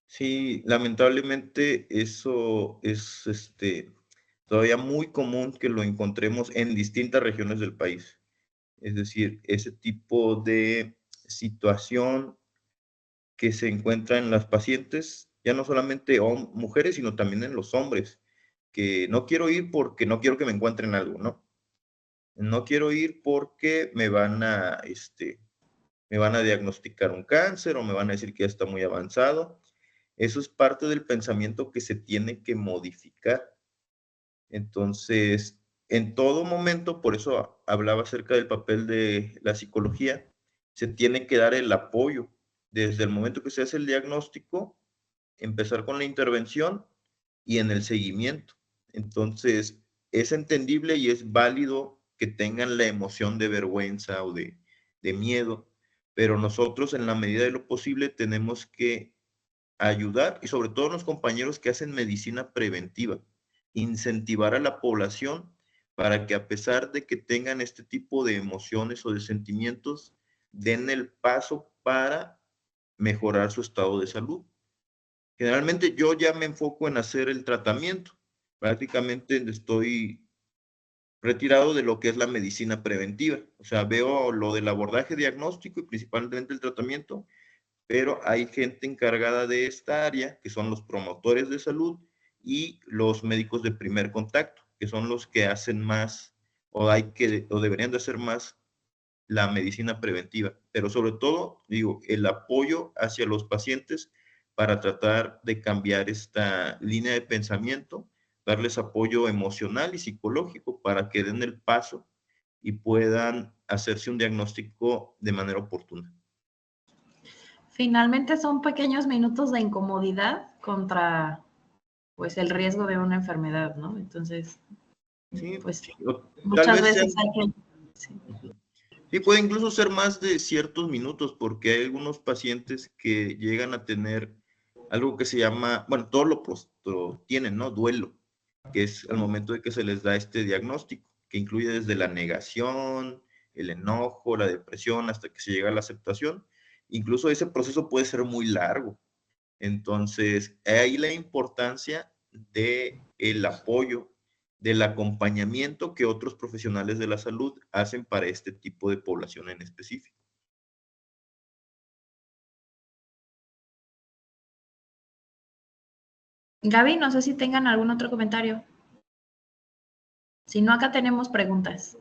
S2: Sí, lamentablemente eso es todavía muy común que lo encontremos en distintas regiones del país. Es decir, ese tipo de situación que se encuentra en las pacientes, ya no solamente mujeres, sino también en los hombres, que no quiero ir porque no quiero que me encuentren algo, ¿no? No quiero ir porque me van a diagnosticar un cáncer o me van a decir que ya está muy avanzado. Eso es parte del pensamiento que se tiene que modificar. Entonces, en todo momento, por eso hablaba acerca del papel de la psicología, se tiene que dar el apoyo desde el momento que se hace el diagnóstico, empezar con la intervención y en el seguimiento. Entonces, es entendible y es válido que tengan la emoción de vergüenza o de miedo, pero nosotros en la medida de lo posible tenemos que ayudar y sobre todo los compañeros que hacen medicina preventiva, incentivar a la población para que a pesar de que tengan este tipo de emociones o de sentimientos, den el paso para mejorar su estado de salud. Generalmente yo ya me enfoco en hacer el tratamiento. Prácticamente estoy retirado de lo que es la medicina preventiva. O sea, veo lo del abordaje diagnóstico y principalmente el tratamiento, pero hay gente encargada de esta área, que son los promotores de salud y los médicos de primer contacto, que son los que hacen más o deberían de hacer más la medicina preventiva, pero sobre todo, digo, el apoyo hacia los pacientes para tratar de cambiar esta línea de pensamiento, darles apoyo emocional y psicológico para que den el paso y puedan hacerse un diagnóstico de manera oportuna.
S1: Finalmente son pequeños minutos de incomodidad contra, pues, el riesgo de una enfermedad, ¿no? Entonces,
S2: Sí,
S1: pues,
S2: sí, tal
S1: muchas
S2: vez
S1: veces
S2: sean,
S1: hay que... Sí.
S2: sí, puede incluso ser más de ciertos minutos, porque hay algunos pacientes que llegan a tener algo que se llama, bueno, todos lo tienen, ¿no? Duelo, que es al momento de que se les da este diagnóstico, que incluye desde la negación, el enojo, la depresión, hasta que se llega a la aceptación. Incluso ese proceso puede ser muy largo. Entonces, ahí la importancia de el apoyo, del acompañamiento que otros profesionales de la salud hacen para este tipo de población en específico.
S1: Gaby, no sé si tengan algún otro comentario. Si no, acá tenemos preguntas.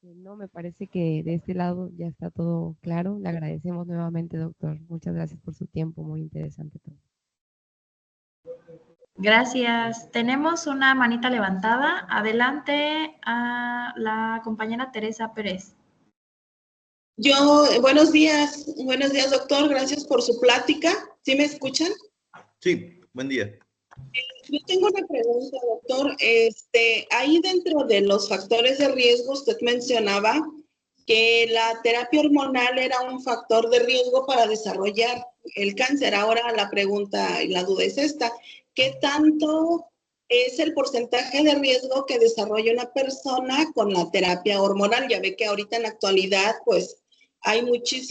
S3: No, me parece que de este lado ya está todo claro. Le agradecemos nuevamente, doctor. Muchas gracias por su tiempo, muy interesante todo.
S1: Gracias. Tenemos una manita levantada. Adelante a la compañera Teresa Pérez.
S4: Buenos días, doctor, gracias por su plática. ¿Sí me escuchan?
S2: Sí, buen día.
S4: Yo tengo una pregunta, doctor. Ahí dentro de los factores de riesgo, usted mencionaba que la terapia hormonal era un factor de riesgo para desarrollar el cáncer. Ahora la pregunta y la duda es esta: ¿qué tanto es el porcentaje de riesgo que desarrolla una persona con la terapia hormonal? Ya ve que ahorita en la actualidad, pues, hay muchas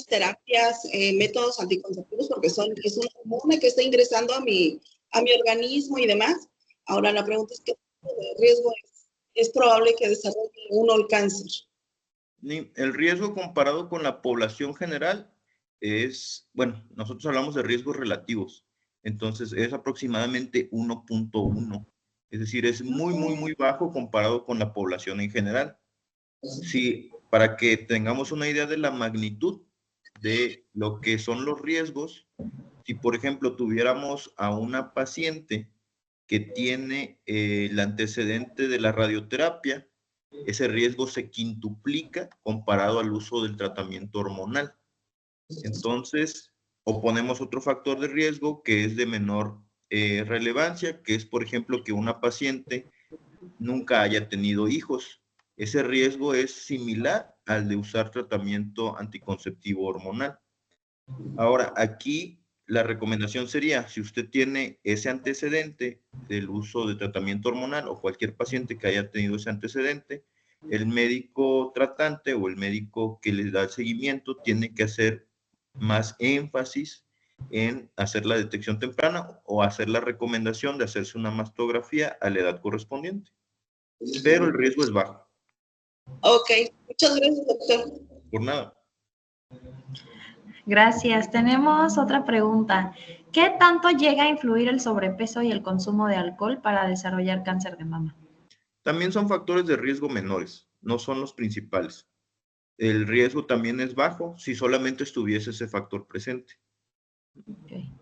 S4: terapias, métodos anticonceptivos, porque es una hormona que está ingresando a mi organismo y demás. Ahora la pregunta es: ¿qué tipo de riesgo es probable que desarrolle uno el cáncer?
S2: El riesgo comparado con la población general es, bueno, nosotros hablamos de riesgos relativos, entonces es aproximadamente 1.1, es decir, es muy, muy, muy bajo comparado con la población en general. Sí, para que tengamos una idea de la magnitud de lo que son los riesgos, si por ejemplo tuviéramos a una paciente que tiene el antecedente de la radioterapia, ese riesgo se quintuplica comparado al uso del tratamiento hormonal. Entonces, o ponemos otro factor de riesgo que es de menor relevancia, que es, por ejemplo, que una paciente nunca haya tenido hijos. Ese riesgo es similar al de usar tratamiento anticonceptivo hormonal. Ahora, aquí la recomendación sería, si usted tiene ese antecedente del uso de tratamiento hormonal o cualquier paciente que haya tenido ese antecedente, el médico tratante o el médico que le da el seguimiento tiene que hacer más énfasis en hacer la detección temprana o hacer la recomendación de hacerse una mastografía a la edad correspondiente. Pero el riesgo es bajo.
S4: Ok, muchas gracias, doctor.
S2: Por nada.
S1: Gracias. Tenemos otra pregunta. ¿Qué tanto llega a influir el sobrepeso y el consumo de alcohol para desarrollar cáncer de mama?
S2: También son factores de riesgo menores, no son los principales. El riesgo también es bajo si solamente estuviese ese factor presente.
S1: Okay.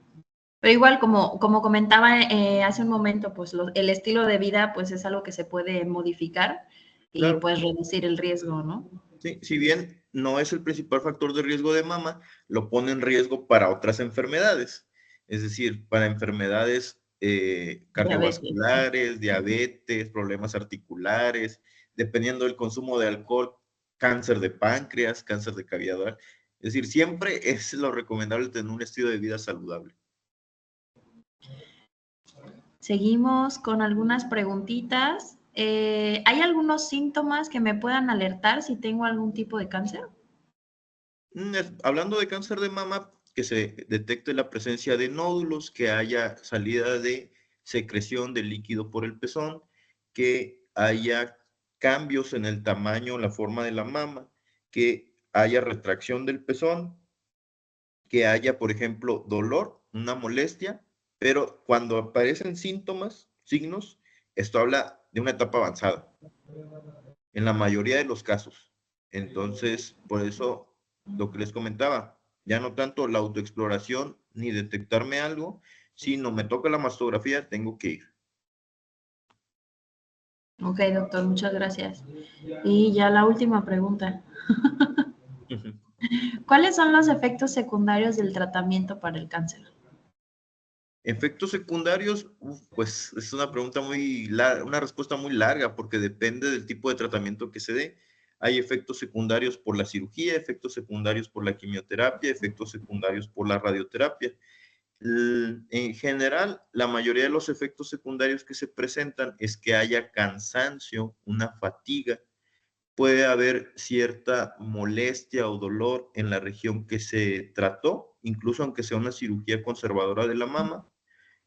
S1: Pero igual, como comentaba hace un momento, pues el estilo de vida pues es algo que se puede modificar y
S2: Claro.
S1: pues reducir el riesgo, ¿no?
S2: Sí, si bien no es el principal factor de riesgo de mama, lo pone en riesgo para otras enfermedades. Es decir, para enfermedades
S1: Diabetes.
S2: cardiovasculares, diabetes, problemas articulares, dependiendo del consumo de alcohol, cáncer de páncreas, cáncer de cavidad oral. Es decir, siempre es lo recomendable tener un estilo de vida saludable.
S1: Seguimos con algunas preguntitas. ¿Hay algunos síntomas que me puedan alertar si tengo algún tipo de cáncer?
S2: Hablando de cáncer de mama, que se detecte la presencia de nódulos, que haya salida de secreción de líquido por el pezón, que haya cambios en el tamaño, la forma de la mama, que haya retracción del pezón, que haya, por ejemplo, dolor, una molestia, pero cuando aparecen síntomas, signos, esto habla de una etapa avanzada, en la mayoría de los casos. Entonces, por eso, lo que les comentaba, ya no tanto la autoexploración ni detectarme algo, sino me toca la mastografía, tengo que ir.
S1: Ok, doctor, muchas gracias. Y ya la última pregunta. ¿Cuáles son los efectos secundarios del tratamiento para el cáncer?
S2: Efectos secundarios, pues es una pregunta una respuesta muy larga porque depende del tipo de tratamiento que se dé. Hay efectos secundarios por la cirugía, efectos secundarios por la quimioterapia, efectos secundarios por la radioterapia. En general, la mayoría de los efectos secundarios que se presentan es que haya cansancio, una fatiga, puede haber cierta molestia o dolor en la región que se trató, incluso aunque sea una cirugía conservadora de la mama.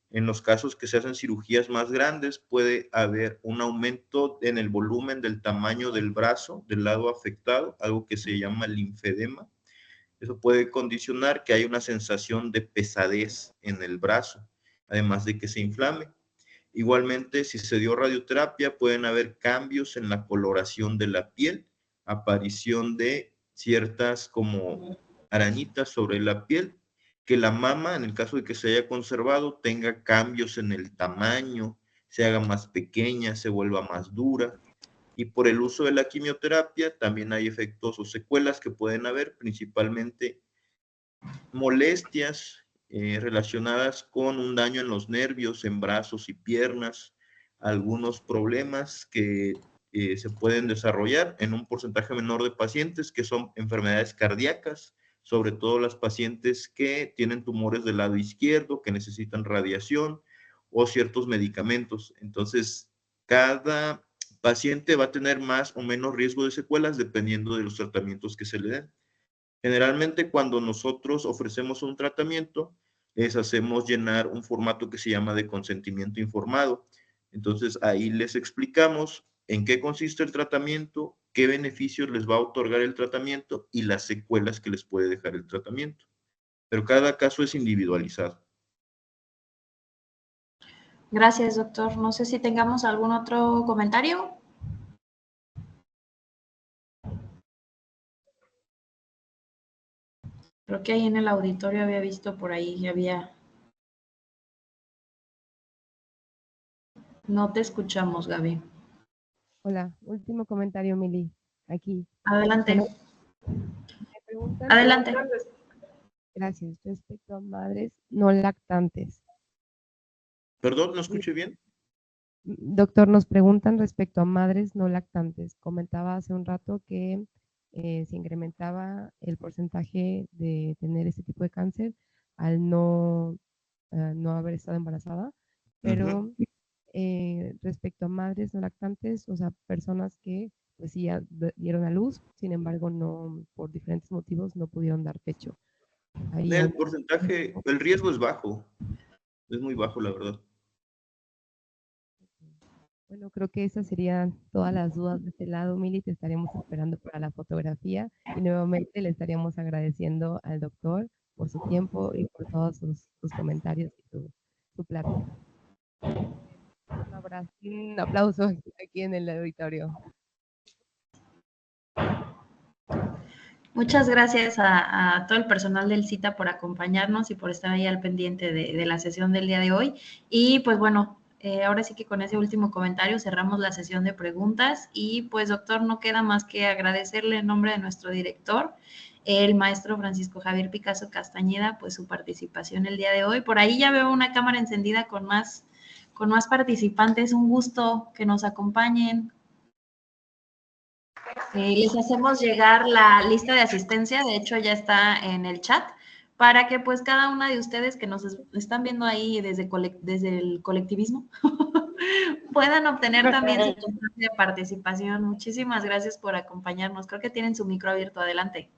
S2: En los casos que se hacen cirugías más grandes, puede haber un aumento en el volumen del tamaño del brazo del lado afectado, algo que se llama linfedema. Eso puede condicionar que haya una sensación de pesadez en el brazo, además de que se inflame. Igualmente, si se dio radioterapia, pueden haber cambios en la coloración de la piel, aparición de ciertas como arañitas sobre la piel, que la mama, en el caso de que se haya conservado, tenga cambios en el tamaño, se haga más pequeña, se vuelva más dura. Y por el uso de la quimioterapia también hay efectos o secuelas que pueden haber, principalmente molestias relacionadas con un daño en los nervios, en brazos y piernas, algunos problemas que se pueden desarrollar en un porcentaje menor de pacientes que son enfermedades cardíacas, sobre todo las pacientes que tienen tumores del lado izquierdo, que necesitan radiación o ciertos medicamentos. Entonces, cada paciente va a tener más o menos riesgo de secuelas dependiendo de los tratamientos que se le den. Generalmente cuando nosotros ofrecemos un tratamiento, les hacemos llenar un formato que se llama de consentimiento informado. Entonces ahí les explicamos en qué consiste el tratamiento, qué beneficios les va a otorgar el tratamiento y las secuelas que les puede dejar el tratamiento. Pero cada caso es individualizado.
S1: Gracias, doctor. No sé si tengamos algún otro comentario. Creo que ahí en el auditorio había visto por ahí, No te escuchamos, Gaby.
S3: Hola, último comentario, Mili. Aquí.
S1: Adelante.
S3: Bueno, me preguntan,
S1: Adelante.
S3: gracias, respecto a madres no lactantes.
S2: Perdón, ¿no escuché bien?
S3: Doctor, nos preguntan respecto a madres no lactantes. Comentaba hace un rato que se incrementaba el porcentaje de tener este tipo de cáncer al no haber estado embarazada, pero respecto a madres no lactantes, o sea, personas que pues sí ya dieron a luz, sin embargo, no, por diferentes motivos no pudieron dar pecho.
S2: El porcentaje, el riesgo es bajo, es muy bajo, la verdad.
S3: Bueno, creo que esas serían todas las dudas de este lado, Mili. Te estaríamos esperando para la fotografía y nuevamente le estaríamos agradeciendo al doctor por su tiempo y por todos sus comentarios y su plática. Un abrazo, un aplauso aquí en el auditorio.
S1: Muchas gracias a todo el personal del CITA por acompañarnos y por estar ahí al pendiente de la sesión del día de hoy. Y pues bueno, ahora sí que con ese último comentario cerramos la sesión de preguntas y pues doctor, no queda más que agradecerle en nombre de nuestro director, el maestro Francisco Javier Picasso Castañeda, pues su participación el día de hoy. Por ahí ya veo una cámara encendida con más participantes. Un gusto que nos acompañen. Les hacemos llegar la lista de asistencia, de hecho ya está en el chat, para que pues cada una de ustedes que nos están viendo ahí desde el colectivismo puedan obtener también su constancia de participación. Muchísimas gracias por acompañarnos. Creo que tienen su micro abierto. Adelante.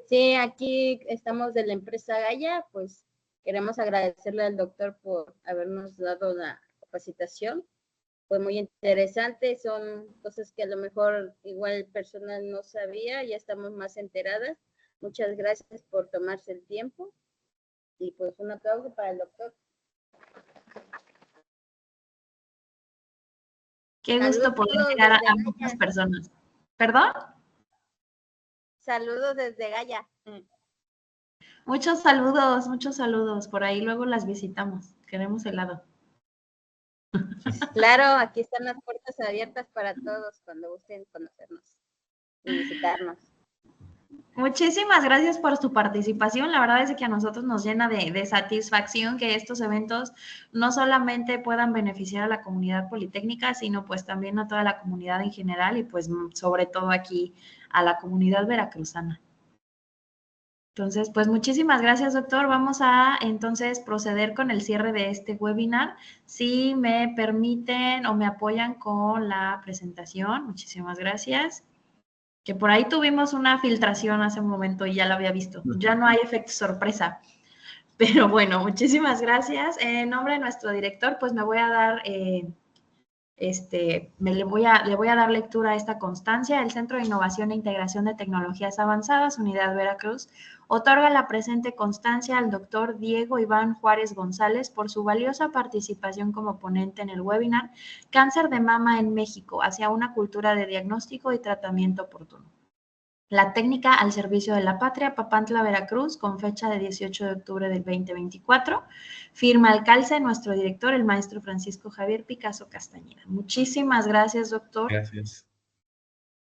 S5: Sí, aquí estamos de la empresa Gaia, pues queremos agradecerle al doctor por habernos dado la capacitación. Fue muy interesante, son cosas que a lo mejor igual el personal no sabía, ya estamos más enteradas. Muchas gracias por tomarse el tiempo y pues un aplauso para el doctor.
S1: Qué gusto poder llegar a muchas personas. ¿Perdón?
S5: Saludos desde Gaya.
S1: Muchos saludos. Por ahí luego las visitamos. Queremos helado.
S5: Claro, aquí están las puertas abiertas para todos cuando gusten conocernos y visitarnos.
S1: Muchísimas gracias por su participación. La verdad es que a nosotros nos llena de satisfacción que estos eventos no solamente puedan beneficiar a la comunidad politécnica, sino pues también a toda la comunidad en general y pues sobre todo aquí a la comunidad veracruzana. Entonces, pues muchísimas gracias, doctor. Vamos a entonces proceder con el cierre de este webinar. Si me permiten o me apoyan con la presentación, muchísimas gracias. Que por ahí tuvimos una filtración hace un momento y ya la había visto. Ya no hay efecto sorpresa. Pero bueno, muchísimas gracias. En nombre de nuestro director, pues me voy a dar... le voy a dar lectura a esta constancia. El Centro de Innovación e Integración de Tecnologías Avanzadas, Unidad Veracruz, otorga la presente constancia al doctor Diego Iván Juárez González por su valiosa participación como ponente en el webinar Cáncer de mama en México, hacia una cultura de diagnóstico y tratamiento oportuno. La técnica al servicio de la patria, Papantla, Veracruz, con fecha de 18 de octubre del 2024. Firma el calce nuestro director, el maestro Francisco Javier Picasso Castañeda. Muchísimas gracias, doctor.
S2: Gracias.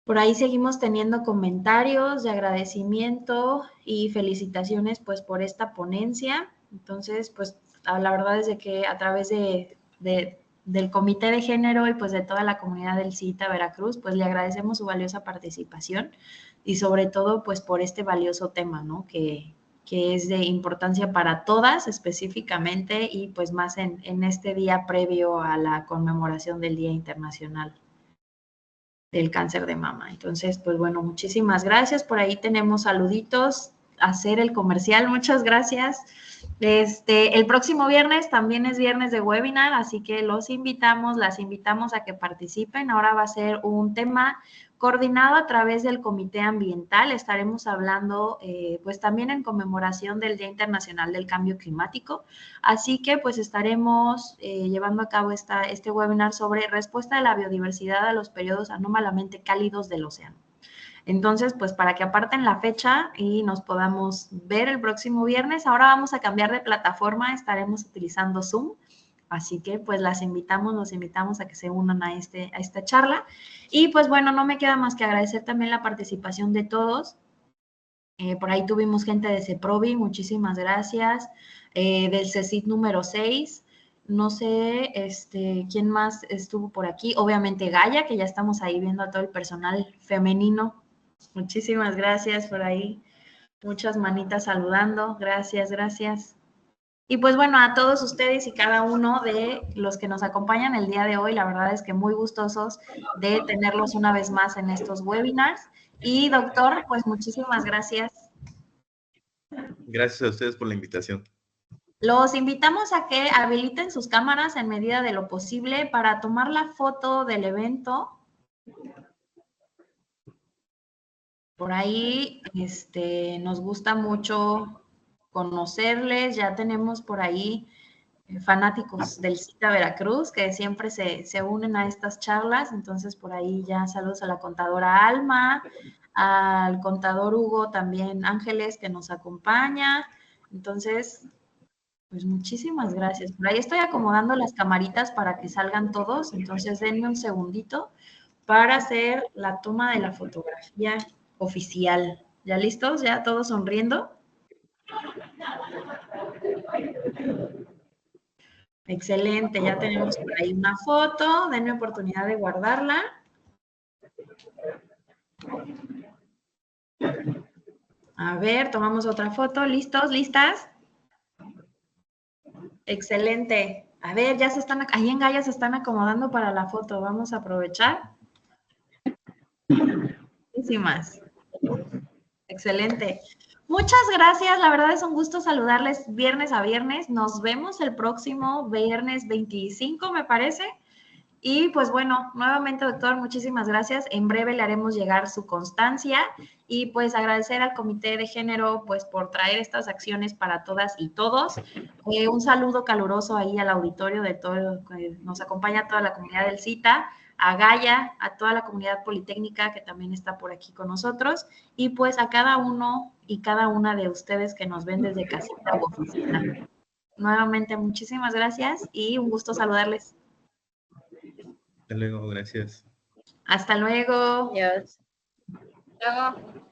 S1: Por ahí seguimos teniendo comentarios de agradecimiento y felicitaciones pues por esta ponencia. Entonces, pues la verdad es de que a través del Comité de Género y pues de toda la comunidad del CITA Veracruz, pues le agradecemos su valiosa participación y sobre todo pues por este valioso tema, ¿no? Que es de importancia para todas específicamente y pues más en este día previo a la conmemoración del Día Internacional del Cáncer de Mama. Entonces, pues bueno, muchísimas gracias. Por ahí tenemos saluditos, hacer el comercial, muchas gracias. El próximo viernes también es viernes de webinar, así que las invitamos a que participen. Ahora va a ser un tema coordinado a través del Comité Ambiental. Estaremos hablando pues también en conmemoración del Día Internacional del Cambio Climático. Así que pues estaremos llevando a cabo este webinar sobre respuesta de la biodiversidad a los periodos anómalamente cálidos del océano. Entonces, pues para que aparten la fecha y nos podamos ver el próximo viernes. Ahora vamos a cambiar de plataforma, estaremos utilizando Zoom. Así que pues los invitamos a que se unan a esta charla. Y pues bueno, no me queda más que agradecer también la participación de todos. Por ahí tuvimos gente de CEPROVI, muchísimas gracias. Del CECIT número 6. No sé quién más estuvo por aquí. Obviamente Gaia, que ya estamos ahí viendo a todo el personal femenino. Muchísimas gracias por ahí. Muchas manitas saludando. Gracias, gracias. Y pues bueno, a todos ustedes y cada uno de los que nos acompañan el día de hoy, la verdad es que muy gustosos de tenerlos una vez más en estos webinars. Y doctor, pues muchísimas gracias.
S2: Gracias a ustedes por la invitación.
S1: Los invitamos a que habiliten sus cámaras en medida de lo posible para tomar la foto del evento. Por ahí nos gusta mucho conocerles, ya tenemos por ahí fanáticos del CITA Veracruz que siempre se unen a estas charlas, entonces por ahí ya saludos a la contadora Alma, al contador Hugo también Ángeles que nos acompaña, entonces pues muchísimas gracias. Por ahí estoy acomodando las camaritas para que salgan todos, entonces denme un segundito para hacer la toma de la fotografía oficial. ¿Ya listos? ¿Ya todos sonriendo? Excelente, ya tenemos por ahí una foto. Denme oportunidad de guardarla. A ver, tomamos otra foto. ¿Listos? ¿Listas? Excelente. A ver, ya ahí en Gaia se están acomodando para la foto. Vamos a aprovechar. Muchísimas. Excelente. Muchas gracias. La verdad es un gusto saludarles viernes a viernes. Nos vemos el próximo viernes 25, me parece. Y pues bueno, nuevamente, doctor, muchísimas gracias. En breve le haremos llegar su constancia y pues agradecer al Comité de Género pues por traer estas acciones para todas y todos. Un saludo caluroso ahí al auditorio de todo, nos acompaña toda la comunidad del CITA. a Gaia, a toda la comunidad politécnica que también está por aquí con nosotros, y pues a cada uno y cada una de ustedes que nos ven desde casita u oficina. Nuevamente, muchísimas gracias y un gusto saludarles.
S2: Hasta luego, gracias.
S1: Hasta luego.
S5: Adiós. Luego.